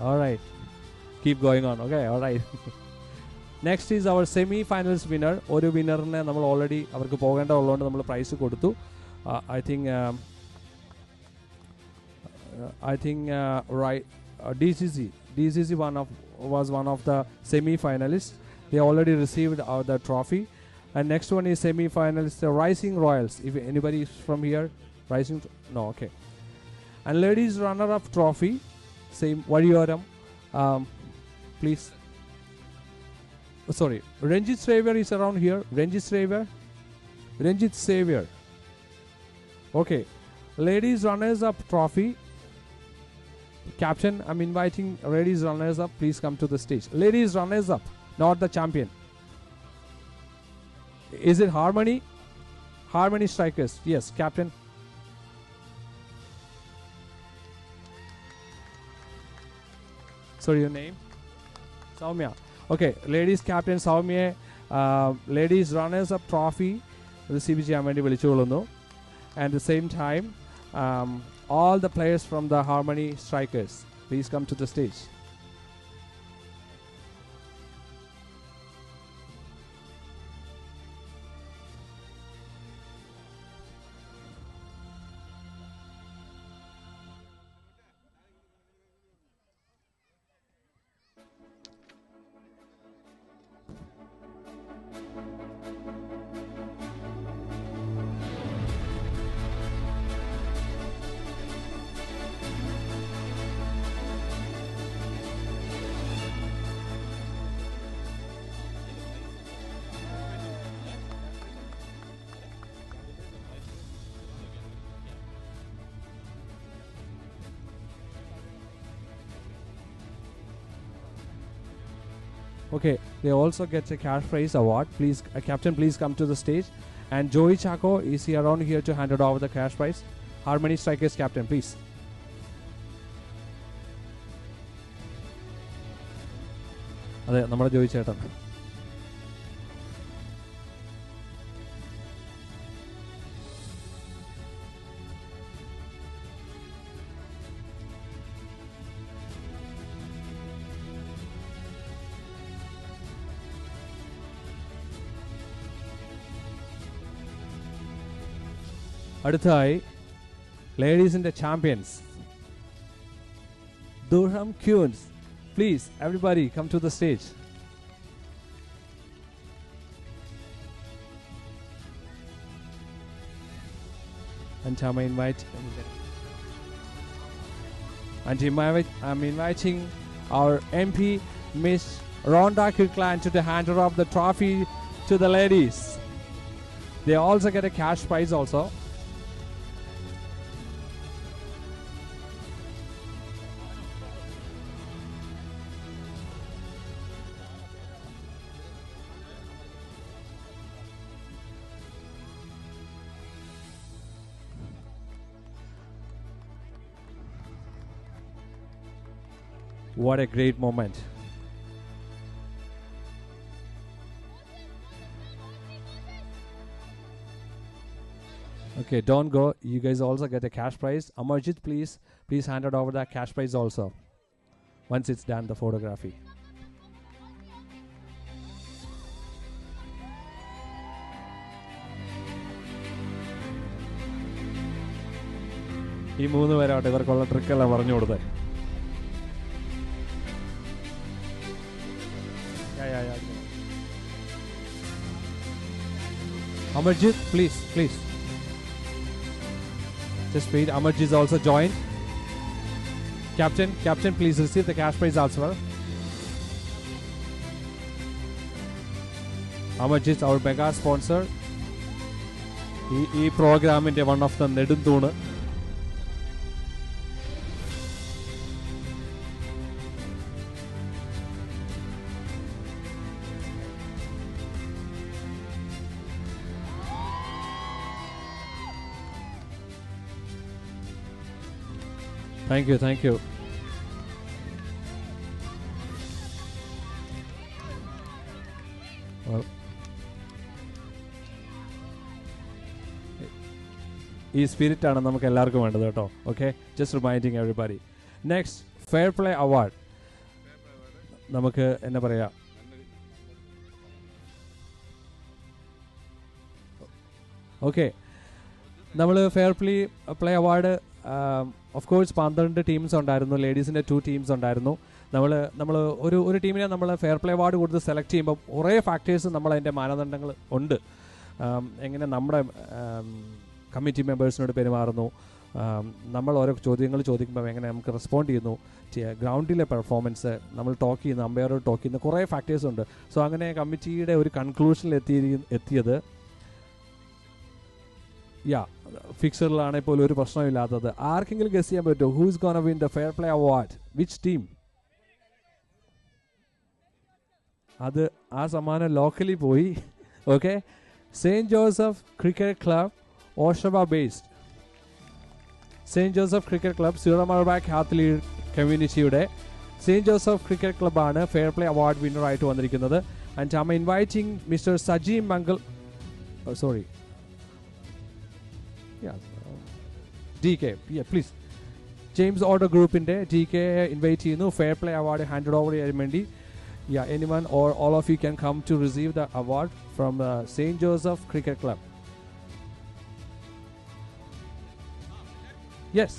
All right, keep going on. Okay, all right. Next is our semi-finals winner. ഒരു വിന്നറിനെ നമ്മൾ ഓൾറെഡി അവർക്ക് പോകേണ്ടതുള്ളതുകൊണ്ട് നമ്മൾ പ്രൈസ് കൊടുത്തു. I think right, DCC was one of the semi-finalists. They already received the trophy. And next one is semi-finalist, the Rising Royals. If anybody is from here, Rising, no, okay. And ladies runner-up trophy, same Variyoram, please. Sorry, Ranjit Savior is around here. Ranjit Savior. Okay, ladies runners up trophy. Captain, I'm inviting ladies runners up. Please come to the stage. Ladies runners up, not the champion. Is it Harmony? Harmony Strikers. Yes, Captain. Sorry, your name? Soumya. Okay, ladies captain Soumya, ladies runners up trophy receive ചെയ്യാൻ വേണ്ടി വിളിച്ചുകൊള്ളുന്നു. And at the same time, all the players from the Harmony Strikers, please come to the stage. Okay, they also get a cash prize award. Please, Captain, please come to the stage. And Joey Chaco, is he around here to hand it over the cash prize? Harmony Strikers Captain, please. അതെ, നമ്മുടെ ജോയി ചേട്ടൻ. അടുത്തതായി ലേഡീസിന്റെ champions Durham Queens. Please, everybody, come to the stage. And I'm inviting our MP, Miss Rhonda Kirkland, to the hander of the trophy to the ladies. They also get a cash prize also. What a great moment. Okay, don't go. You guys also get a cash prize. Amarjit, please hand it over that cash prize also. Once it's done, the photography. ഈ മൂന്ന് പേരാവട്ടെ ഇവർക്കുള്ള ട്രിക്കെല്ലാം പറഞ്ഞു കൊടുത്തേ. Amarjit, please. Just wait. Amarjit is also joined. Captain, please receive the cash prize as well. Amarjit, our mega sponsor. ഈ പ്രോഗ്രാമിന്റെ one of the നെടുന്തൂണ്. Thank you. Well, ഈ സ്പിരിറ്റ് ആണ് നമുക്ക് എല്ലാവർക്കും വേണ്ടത് കേട്ടോ. Okay, just reminding everybody. Next fair play award. നമുക്ക് എന്നാ പറയാ, ഓക്കെ, നമ്മൾ fair play award of course 12 teams ഉണ്ടായിരുന്നു. ലേഡീസിൻ്റെ 2 ടീംസ് ഉണ്ടായിരുന്നു. നമ്മൾ ഒരു ടീമിനെ നമ്മൾ ഫെയർ പ്ലേ അവാർഡ് കൊടുത്ത് സെലക്ട് ചെയ്യുമ്പോൾ കുറേ ഫാക്ടേഴ്സ് നമ്മളതിൻ്റെ മാനദണ്ഡങ്ങൾ ഉണ്ട്. എങ്ങനെ നമ്മുടെ കമ്മിറ്റി മെമ്പേഴ്സിനോട് പെരുമാറുന്നു, നമ്മൾ ഓരോ ചോദ്യങ്ങൾ ചോദിക്കുമ്പോൾ എങ്ങനെ നമുക്ക് റെസ്പോണ്ട് ചെയ്യുന്നു, ഗ്രൗണ്ടിലെ പെർഫോമൻസ്, നമ്മൾ ടോക്ക് ചെയ്യുന്ന അമ്പയറോട് ടോക്ക് ചെയ്യുന്ന കുറേ ഫാക്ടേഴ്സ് ഉണ്ട്. സോ അങ്ങനെ കമ്മിറ്റിയുടെ ഒരു കൺക്ലൂഷനിൽ എത്തിയത് ഫിക്സറിലാണെങ്കിൽ പോലും ഒരു പ്രശ്നമില്ലാത്തത്. ആർക്കെങ്കിലും ഗസ് ചെയ്യാൻ പറ്റുമോ who is gonna win the fair play award? Which team? അത് ആ സമ്മാനം ലോക്കലി പോയി. Okay, Saint Joseph cricket club, Oshawa based Saint Joseph cricket club, Syro Malabar catholic കമ്മ്യൂണിറ്റിയുടെ സെയിൻറ്റ് ജോസഫ് ക്രിക്കറ്റ് ക്ലബ്ബാണ് ഫെയർ പ്ലേ അവാർഡ് വിന്നറായിട്ട് വന്നിരിക്കുന്നത്. And I am inviting mister Saji Mangal, DK, please. James Order Group in there, DK invite you, fair play award handed over here, Mendy. Anyone or all of you can come to receive the award from St. Joseph Cricket Club. Yes.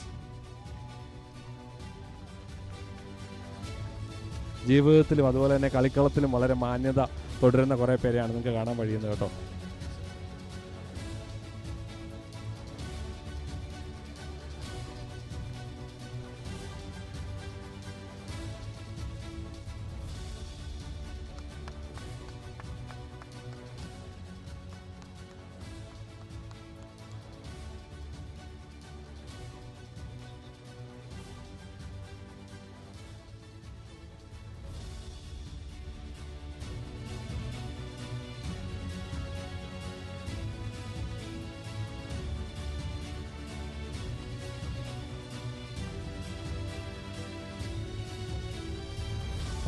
ജീവിതത്തിലും അതുപോലെ തന്നെ കളിക്കളത്തിലും വളരെ മാന്യത തുടരുന്ന കുറേ പേരെയാണ് നിങ്ങൾക്ക് കാണാൻ കഴിയുന്നത് കേട്ടോ.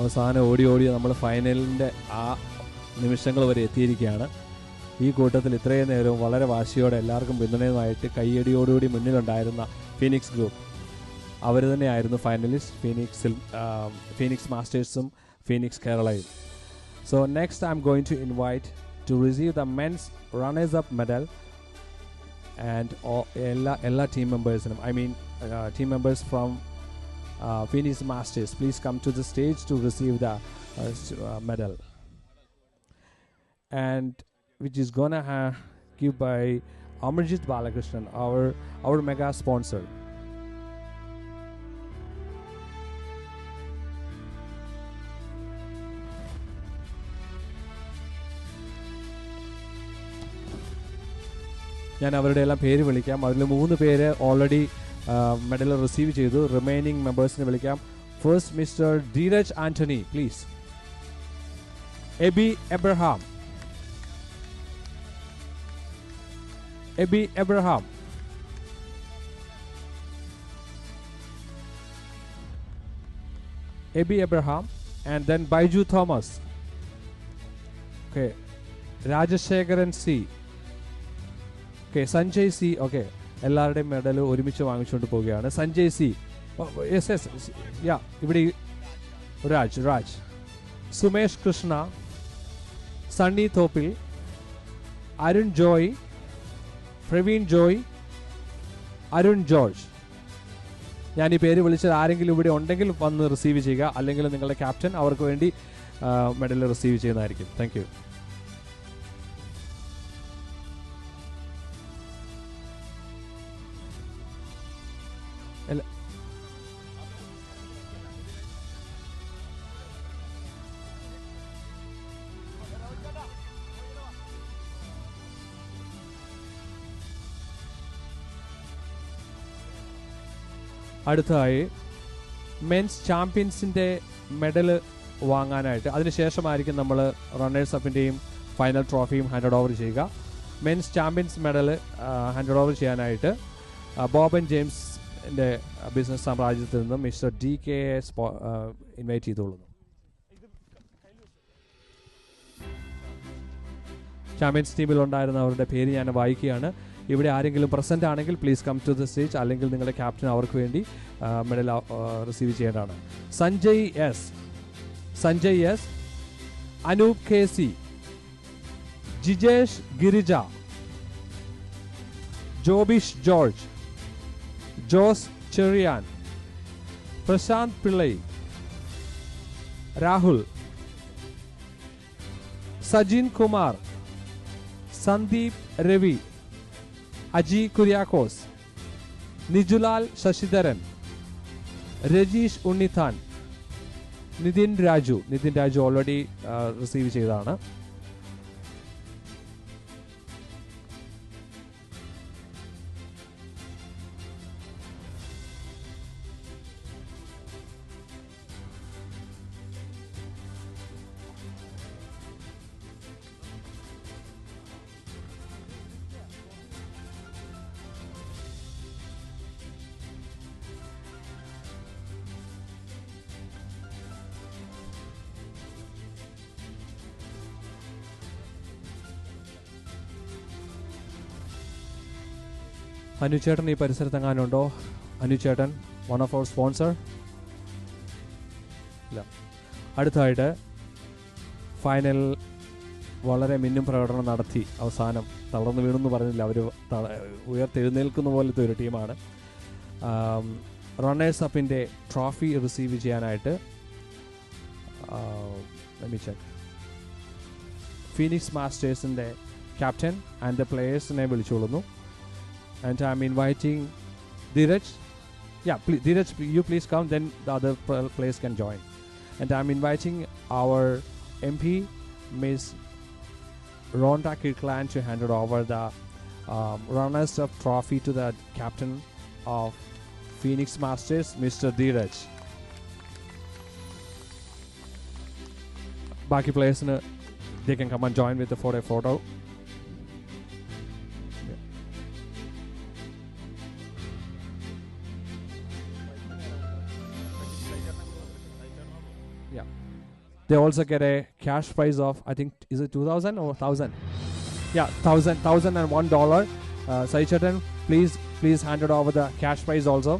അവസാനം ഓടി ഓടി നമ്മൾ ഫൈനലിൻ്റെ ആ നിമിഷങ്ങൾ വരെ എത്തിയിരിക്കുകയാണ്. ഈ കൂട്ടത്തിൽ ഇത്രയും നേരവും വളരെ വാശിയോടെ എല്ലാവർക്കും പിന്തുണയുമായിട്ട് കയ്യടിയോടുകൂടി മുന്നിലുണ്ടായിരുന്ന ഫീനിക്സ് ഗ്രൂപ്പ് അവർ തന്നെയായിരുന്നു ഫൈനലിസ്റ്റ്, ഫീനിക്സ് മാസ്റ്റേഴ്സും Phoenix Kerala. So next I'm going to invite to receive the men's runners up medal and എല്ലാ ടീം മെമ്പേഴ്സിനും, I mean team members from Phoenix Masters, please come to the stage to receive the medal, and which is gonna give by Amarjit Balakrishnan, our mega sponsor. ഞാൻ അവരുടെ എല്ലാം പേര് വിളിക്കാം. അതിൽ 3 പേര് ഓൾറെഡി മെഡൽ റിസീവ് ചെയ്തു. റിമൈനിങ് മെമ്പേഴ്സിനെ വിളിക്കാം. First mister Dheeraj Antony, please. Aby Abraham, and then Baiju Thomas. Okay, Rajashekaran C. Okay, Sanjay C. Okay, എല്ലാവരുടെയും മെഡൽ ഒരുമിച്ച് വാങ്ങിച്ചുകൊണ്ട് പോവുകയാണ്. സഞ്ജയ് സി, ഇവിടെ രാജ്, സുമേഷ് കൃഷ്ണ, സണ്ണി തോപ്പിൽ, അരുൺ ജോയ്, പ്രവീൺ ജോയ്, അരുൺ ജോർജ്. ഞാൻ ഈ പേര് വിളിച്ചത് ആരെങ്കിലും ഇവിടെ ഉണ്ടെങ്കിൽ വന്ന് റിസീവ് ചെയ്യുക, അല്ലെങ്കിൽ നിങ്ങളുടെ ക്യാപ്റ്റൻ അവർക്ക് വേണ്ടി മെഡൽ റിസീവ് ചെയ്യുന്നതായിരിക്കും. Thank you. അടുത്തതായി മെൻസ് ചാമ്പ്യൻസിൻ്റെ മെഡൽ വാങ്ങാനായിട്ട്, അതിനുശേഷമായിരിക്കും നമ്മൾ റണ്ണേഴ്സ് അപ്പിൻ്റെയും ഫൈനൽ ട്രോഫിയും ഹാൻഡ് ഓവർ ചെയ്യുക. Men's champions medal hand over ചെയ്യാനായിട്ട് ബോബൻ ജെയിംസിൻ്റെ ബിസിനസ് സാമ്രാജ്യത്തിൽ നിന്നും മിസ്റ്റർ DK ഇൻവൈറ്റ് ചെയ്തോളുന്നു. ചാമ്പ്യൻസ് ടീമിൽ ഉണ്ടായിരുന്നവരുടെ പേര് ഞാൻ വായിക്കുകയാണ്. ഇവിടെ ആരെങ്കിലും പ്രസൻ്റ് ആണെങ്കിൽ please come to the stage, അല്ലെങ്കിൽ നിങ്ങളുടെ ക്യാപ്റ്റൻ അവർക്ക് വേണ്ടി മെഡൽ റിസീവ് ചെയ്യേണ്ടതാണ്. Sanjay S, Anoop KC, Jijesh Girija, Jobish George, Jose Cherian, Prashant Pillai, Rahul, Sajin Kumar, Sandeep Ravi, Aji Kuriakose, നിജുലാൽ Sasidharan, Rajeesh Unnithan, Nitin Raju already receive ചെയ്തതാണ്. അനുചേട്ടൻ ഈ പരിസരത്തെങ്ങാനുണ്ടോ? അനുചേട്ടൻ, വൺ ഓഫ് അവർ സ്പോൺസർ. ഇല്ല. അടുത്തതായിട്ട് ഫൈനൽ വളരെ മിന്നും പ്രകടനം നടത്തി അവസാനം തളർന്നു വീണെന്ന് പറഞ്ഞില്ല, അവർ ഉയർത്തെഴുന്നേൽക്കുന്ന പോലത്തെ ഒരു ടീമാണ്. റണ്ണേഴ്സ് അപ്പിൻ്റെ ട്രോഫി റിസീവ് ചെയ്യാനായിട്ട് ഫീനിക്സ് മാസ്റ്റേഴ്സിൻ്റെ ക്യാപ്റ്റൻ ആൻഡ് ദ പ്ലേയേഴ്സിനെ വിളിച്ചുകൊള്ളുന്നു. And I'm inviting Dheeraj. Yeah, please, Dheeraj, you please come, then the other players can join. And I'm inviting our MP, Ms. Rhonda Kirkland, to hand over the runners-up trophy to the captain of Phoenix Masters, Mr. Dheeraj. Baki players, they can come and join with the photo. Yeah. They also get a cash prize of, I think, is it 2,000 or 1,000? Yeah, $1,001. Sai Chetan, please hand it over the cash prize also.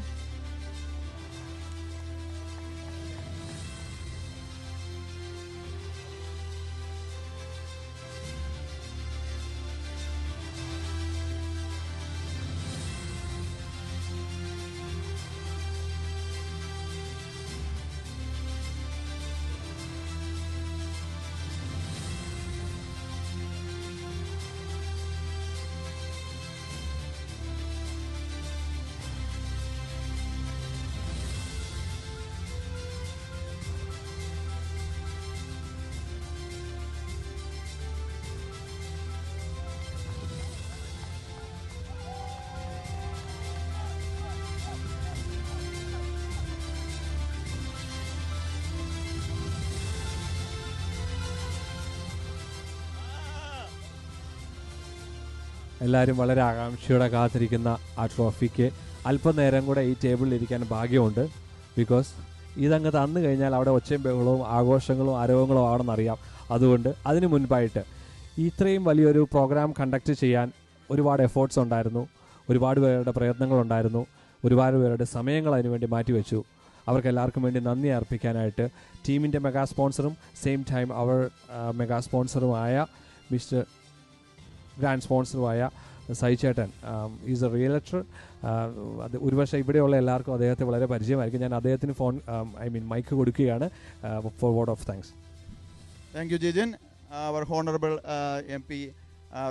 എല്ലാവരും വളരെ ആകാംക്ഷയോടെ കാത്തിരിക്കുന്ന ആ ട്രോഫിക്ക് അല്പനേരം കൂടെ ഈ ടേബിളിൽ ഇരിക്കാൻ ഭാഗ്യമുണ്ട്. ബിക്കോസ് ഇതങ്ങ് തന്നു കഴിഞ്ഞാൽ അവിടെ ഒച്ചയും ബഹളവും ആഘോഷങ്ങളും ആരവങ്ങളും ആണെന്നറിയാം. അതുകൊണ്ട് അതിന് മുൻപായിട്ട് ഇത്രയും വലിയൊരു പ്രോഗ്രാം കണ്ടക്ട് ചെയ്യാൻ ഒരുപാട് എഫേർട്സ് ഉണ്ടായിരുന്നു, ഒരുപാട് പേരുടെ പ്രയത്നങ്ങളുണ്ടായിരുന്നു, ഒരുപാട് പേരുടെ സമയങ്ങൾ അതിനുവേണ്ടി മാറ്റിവെച്ചു. അവർക്കെല്ലാവർക്കും വേണ്ടി നന്ദി അർപ്പിക്കാനായിട്ട് ടീമിൻ്റെ മെഗാ സ്പോൺസറും സെയിം ടൈം അവർ മെഗാ സ്പോൺസറുമായ മിസ്റ്റർ ഗ്രാൻഡ് സ്പോൺസറുമായ സൈ ചേട്ടൻ ഈസ് എ റിയലറ്റർ. അത് ഒരുപക്ഷെ ഇവിടെയുള്ള എല്ലാവർക്കും അദ്ദേഹത്തെ വളരെ പരിചയമായിരിക്കും. ഞാൻ അദ്ദേഹത്തിന് മൈക്ക് കൊടുക്കുകയാണ് for word of thanks. Thank you, Jijin. Our Honorable MP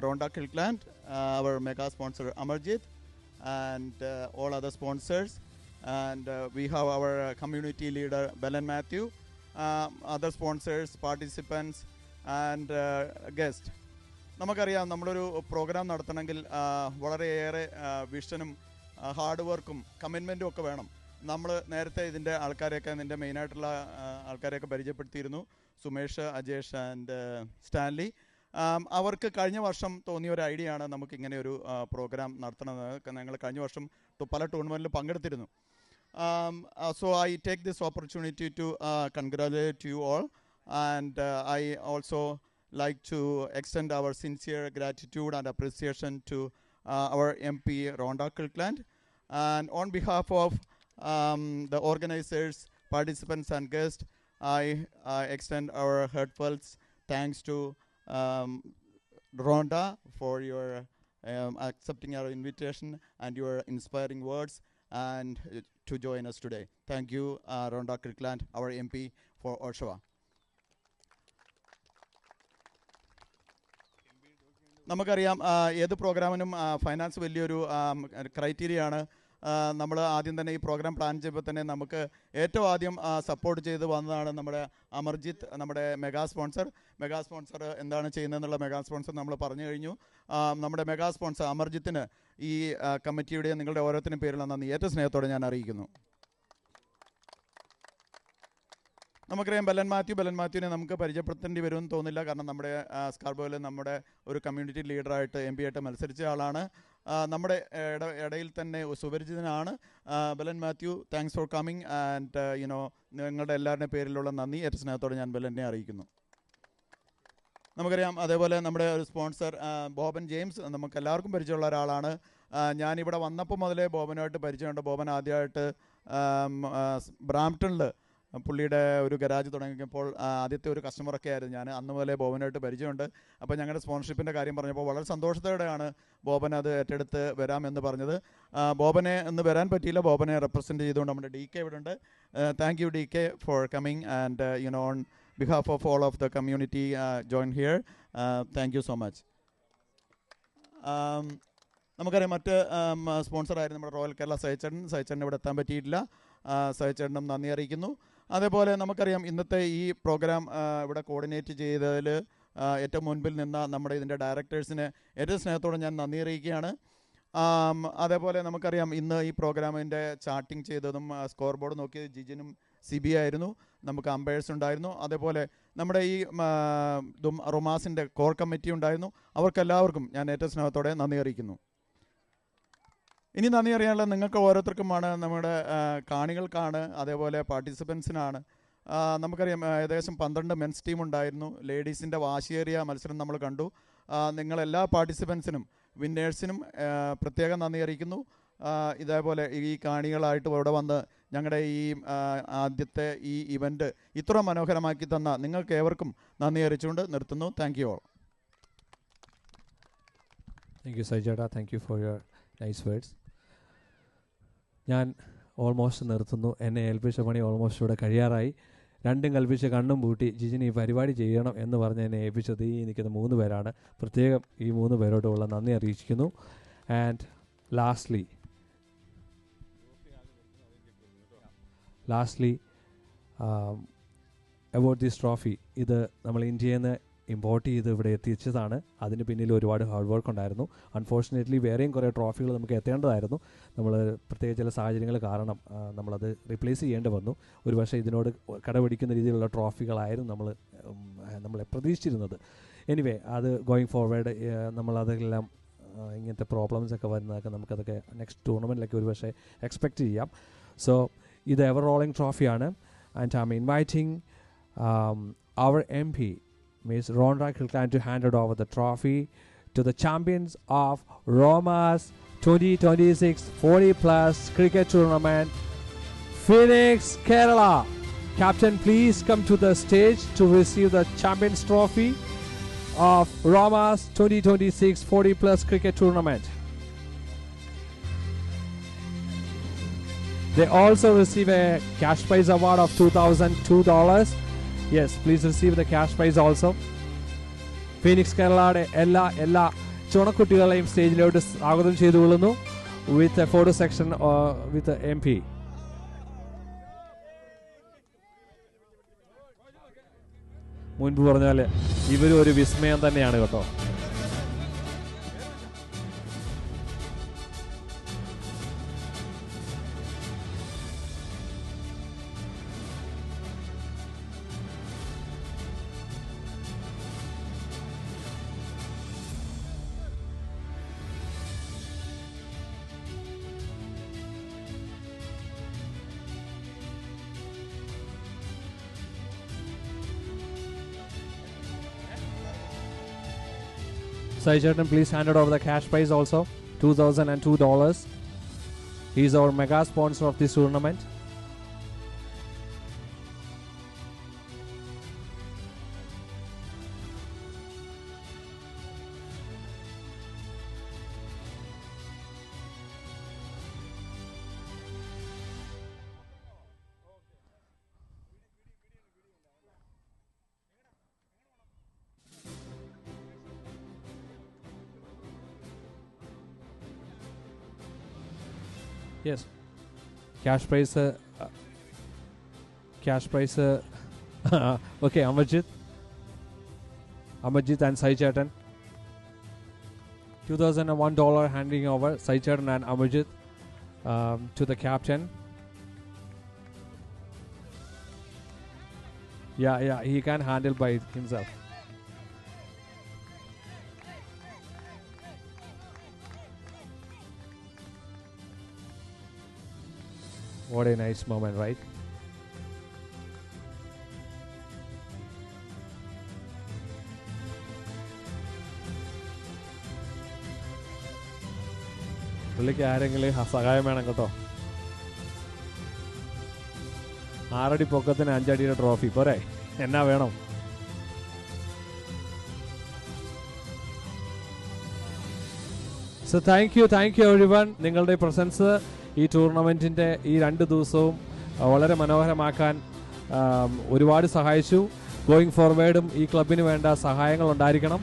Rhonda Kirkland, our mega sponsor Amarjit, and all other sponsors. And we have our community leader Belen Matthew, other sponsors, participants, and guests. നമുക്കറിയാം, നമ്മളൊരു പ്രോഗ്രാം നടത്തണമെങ്കിൽ വളരെയേറെ വിഷനും ഹാർഡ് വർക്കും കമ്മിറ്റ്മെൻറ്റും ഒക്കെ വേണം. നമ്മൾ നേരത്തെ ഇതിൻ്റെ ആൾക്കാരെയൊക്കെ, ഇതിൻ്റെ മെയിനായിട്ടുള്ള ആൾക്കാരെയൊക്കെ പരിചയപ്പെടുത്തിയിരുന്നു, സുമേഷ്, അജേഷ് ആൻഡ് സ്റ്റാൻലി. അവർക്ക് കഴിഞ്ഞ വർഷം തോന്നിയ ഒരു ഐഡിയ ആണ് നമുക്കിങ്ങനെ ഒരു പ്രോഗ്രാം നടത്തണമെന്ന്. ഞങ്ങൾ കഴിഞ്ഞ വർഷം പല ടൂർണമെൻറ്റിലും പങ്കെടുത്തിരുന്നു. So I take this opportunity to congratulate you all, and I also like to extend our sincere gratitude and appreciation to our MP Rhonda Kirkland. And on behalf of the organizers, participants and guests, I extend our heartfelt thanks to Rhonda for your accepting our invitation and your inspiring words and to join us today. Thank you, Rhonda Kirkland, our MP for Oshawa. നമുക്കറിയാം, ഏത് പ്രോഗ്രാമിനും ഫൈനാൻസ് വലിയൊരു ക്രൈറ്റീരിയ ആണ്. നമ്മൾ ആദ്യം തന്നെ ഈ പ്രോഗ്രാം പ്ലാൻ ചെയ്യുമ്പോൾ തന്നെ നമുക്ക് ഏറ്റവും ആദ്യം സപ്പോർട്ട് ചെയ്ത് വന്നതാണ് നമ്മുടെ അമർജിത്ത്, നമ്മുടെ മെഗാ സ്പോൺസർ എന്താണ് ചെയ്യുന്നതെന്നുള്ള മെഗാ സ്പോൺസർ നമ്മൾ പറഞ്ഞു കഴിഞ്ഞു. നമ്മുടെ മെഗാ സ്പോൺസർ അമർജിത്തിന് ഈ കമ്മിറ്റിയുടെ നിങ്ങളുടെ ഓരോരുത്തരും പേരിൽ നന്ദി ഏറ്റവും സ്നേഹത്തോടെ ഞാൻ അറിയിക്കുന്നു. നമുക്കറിയാം, ബെലൻ മാത്യുവിനെ നമുക്ക് പരിചയപ്പെടുത്തേണ്ടി വരുമെന്ന് തോന്നില്ല. കാരണം നമ്മുടെ സ്കാർബോയിൽ നമ്മുടെ ഒരു കമ്മ്യൂണിറ്റി ലീഡറായിട്ട് MP ആയിട്ട് മത്സരിച്ച ആളാണ്. നമ്മുടെ ഇടയിൽ തന്നെ സുപരിചിതനാണ് Belan Mathew. Thanks for coming and നിങ്ങളുടെ എല്ലാവരുടെയും പേരിലുള്ള നന്ദി ഏറ്റവും സ്നേഹത്തോടെ ഞാൻ ബെലനെ അറിയിക്കുന്നു. നമുക്കറിയാം, അതേപോലെ നമ്മുടെ ഒരു സ്പോൺസർ ബോബൻ ജെയിംസ്, നമുക്ക് എല്ലാവർക്കും പരിചയമുള്ള ഒരാളാണ്. ഞാനിവിടെ വന്നപ്പോൾ മുതലേ ബോബനുമായിട്ട് പരിചയമുണ്ട്. ബോബൻ ആദ്യമായിട്ട് ബ്രാംപ്ടണിൽ പുള്ളിയുടെ ഒരു ഗരാജ് തുടങ്ങിയപ്പോൾ ആദ്യത്തെ ഒരു കസ്റ്റമറൊക്കെ ആയിരുന്നു ഞാൻ. അന്ന് മുതലേ ബോബനായിട്ട് പരിചയമുണ്ട്. അപ്പോൾ ഞങ്ങളുടെ സ്പോൺസർഷിപ്പിൻ്റെ കാര്യം പറഞ്ഞപ്പോൾ വളരെ സന്തോഷത്തോടെയാണ് ബോബൻ അത് ഏറ്റെടുത്ത് വരാമെന്ന് പറഞ്ഞത്. ബോബനെ ഇന്ന് വരാൻ പറ്റിയില്ല. ബോബനെ റെപ്രസെൻറ്റ് ചെയ്തുകൊണ്ട് നമ്മുടെ DK ഇവിടെ ഉണ്ട്. Thank you DK four coming and on behalf of all of the community join here. Thank you so much. നമുക്കറിയാം, മറ്റ് സ്പോൺസറായിരുന്നു നമ്മുടെ റോയൽ കേരള സൈച്ചേട്ടൻ ഇവിടെ എത്താൻ പറ്റിയിട്ടില്ല. സൈച്ചേട്ടനും നന്ദി അറിയിക്കുന്നു. അതേപോലെ നമുക്കറിയാം, ഇന്നത്തെ ഈ പ്രോഗ്രാം ഇവിടെ കോർഡിനേറ്റ് ചെയ്തതിൽ ഏറ്റവും മുൻപിൽ നിന്ന നമ്മുടെ ഇതിൻ്റെ ഡയറക്ടേഴ്സിന് ഏറ്റവും സ്നേഹത്തോടെ ഞാൻ നന്ദി അറിയിക്കുകയാണ്. അതേപോലെ നമുക്കറിയാം, ഇന്ന് ഈ പ്രോഗ്രാമിൻ്റെ ചാർട്ടിങ് ചെയ്തതും സ്കോർ ബോർഡ് നോക്കിയത് ജിജിനും CB ആയിരുന്നു. നമുക്ക് അമ്പയേഴ്സ് ഉണ്ടായിരുന്നു. അതേപോലെ നമ്മുടെ ഈ റൊമാസിൻ്റെ കോർ കമ്മിറ്റി ഉണ്ടായിരുന്നു. അവർക്കെല്ലാവർക്കും ഞാൻ ഏറ്റവും സ്നേഹത്തോടെ നന്ദി അറിയിക്കുന്നു. ഇനി നന്ദി അറിയാനുള്ള നിങ്ങൾക്ക് ഓരോരുത്തർക്കുമാണ്, നമ്മുടെ കാണികൾക്കാണ്, അതേപോലെ പാർട്ടിസിപ്പൻസിനാണ്. നമുക്കറിയാം ഏകദേശം 12 മെൻസ് ടീം ഉണ്ടായിരുന്നു. ലേഡീസിൻ്റെ വാശിയേറിയ മത്സരം നമ്മൾ കണ്ടു. നിങ്ങളെല്ലാ പാർട്ടിസിപ്പൻസിനും വിന്നേഴ്സിനും പ്രത്യേകം നന്ദി അറിയിക്കുന്നു. ഇതേപോലെ ഈ കാണികളായിട്ട് ഇവിടെ വന്ന് ഞങ്ങളുടെ ഈ ആദ്യത്തെ ഈ ഇവൻ്റ് ഇത്ര മനോഹരമാക്കി തന്ന നിങ്ങൾക്ക് ഏവർക്കും നന്ദി അറിയിച്ചുകൊണ്ട് നിർത്തുന്നു. Thank you all. Thank you സൈജേട്ടാ, thank you for your nice words. ഞാൻ ഓൾമോസ്റ്റ് നിർത്തുന്നു. എന്നെ ഏൽപ്പിച്ച പണി ഓൾമോസ്റ്റ് ഇവിടെ കഴിയാറായി. രണ്ടും കൽപ്പിച്ച് കണ്ണും പൂട്ടി ജിജിന് ഈ പരിപാടി ചെയ്യണം എന്ന് പറഞ്ഞ് എന്നെ ഏൽപ്പിച്ചത് ഈ നിൽക്കുന്ന 3 പേരാണ്. പ്രത്യേകം ഈ 3 പേരോടുള്ള നന്ദി അറിയിക്കുന്നു. And lastly about this trophy, ഇത് നമ്മൾ ഇന്ത്യയിൽ നിന്ന് ഇമ്പോർട്ട് ചെയ്ത് ഇവിടെ എത്തിച്ചതാണ്. അതിന് പിന്നിൽ ഒരുപാട് ഹാർഡ് വർക്ക് ഉണ്ടായിരുന്നു. അൺഫോർച്ചുനേറ്റ്ലി വേറെയും കുറേ ട്രോഫികൾ നമുക്ക് എത്തേണ്ടതായിരുന്നു. നമ്മൾ പ്രത്യേക ചില സാഹചര്യങ്ങൾ കാരണം നമ്മളത് റീപ്ലേസ് ചെയ്യേണ്ടി വന്നു. ഒരുപക്ഷെ ഇതിനോട് കടപിടിക്കുന്ന രീതിയിലുള്ള ട്രോഫികളായിരുന്നു നമ്മൾ പ്രതീക്ഷിച്ചിരുന്നത്. എനിവേ, അത് ഗോയിങ് ഫോർവേഡ് നമ്മളതെല്ലാം ഇങ്ങനത്തെ പ്രോബ്ലംസ് ഒക്കെ വരുന്നതൊക്കെ നമുക്കതൊക്കെ നെക്സ്റ്റ് ടൂർണമെൻറ്റിലൊക്കെ ഒരുപക്ഷെ എക്സ്പെക്റ്റ് ചെയ്യാം. സോ ഇത് എവർ റോളിംഗ് ട്രോഫിയാണ്. And I am inviting our MP, Ms. Rhonda Kirkland, to hand over the trophy to the champions of Roma's 2026 40+ cricket tournament, Phoenix, Kerala. Captain, please come to the stage to receive the champions trophy of Roma's 2026 40+ cricket tournament. They also receive a cash prize award of $2,002. Yes, please receive the cash prize also. Phoenix കേരളയുടെ എല്ലാ ചുണക്കുട്ടികളെയും സ്റ്റേജിലോട്ട് സ്വാഗതം ചെയ്തുകൊള്ളുന്നു with a photo section with MP. മുൻപ് പറഞ്ഞാൽ ഇവരും ഒരു വിസ്മയം തന്നെയാണ് കേട്ടോ. Saijartan, please hand it over the cash prize also, $2,002. He's our mega sponsor of this tournament. Yes, cash prize. Okay, Amarjit and Saijartan. $2,001 handing over Saijartan and Amarjit to the captain. Yeah, he can handle by himself. What a nice moment, right? പുള്ളിക്ക് ആരെങ്കിലും സഹായം വേണം കേട്ടോ. 6 അടി പൊക്കത്തിന് 5 അടിയുടെ ട്രോഫി പോരെ, എന്നാ വേണം? So thank you everyone. നിങ്ങളുടെ പ്രസൻസ് ഈ ടൂർണമെൻറ്റിൻ്റെ ഈ 2 ദിവസവും വളരെ മനോഹരമാക്കാൻ ഒരുപാട് സഹായിച്ചു. ഗോയിങ് ഫോർവേഡും ഈ ക്ലബിന് വേണ്ട സഹായങ്ങൾ ഉണ്ടായിരിക്കണം,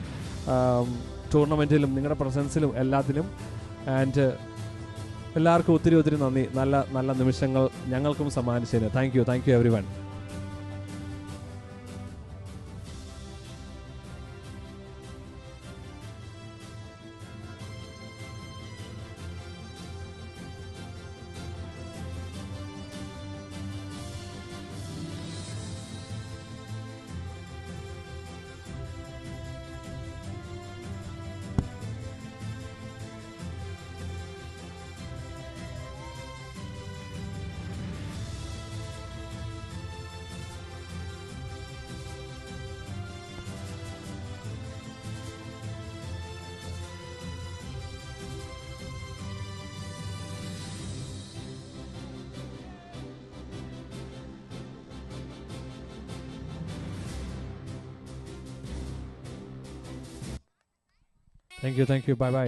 ടൂർണമെൻറ്റിലും നിങ്ങളുടെ പ്രസൻസിലും എല്ലാത്തിലും. ആൻഡ് എല്ലാവർക്കും ഒത്തിരി നന്ദി, നല്ല നിമിഷങ്ങൾ ഞങ്ങൾക്കും സമ്മാനിച്ചതിന്. Thank you everyone. Thank you bye by.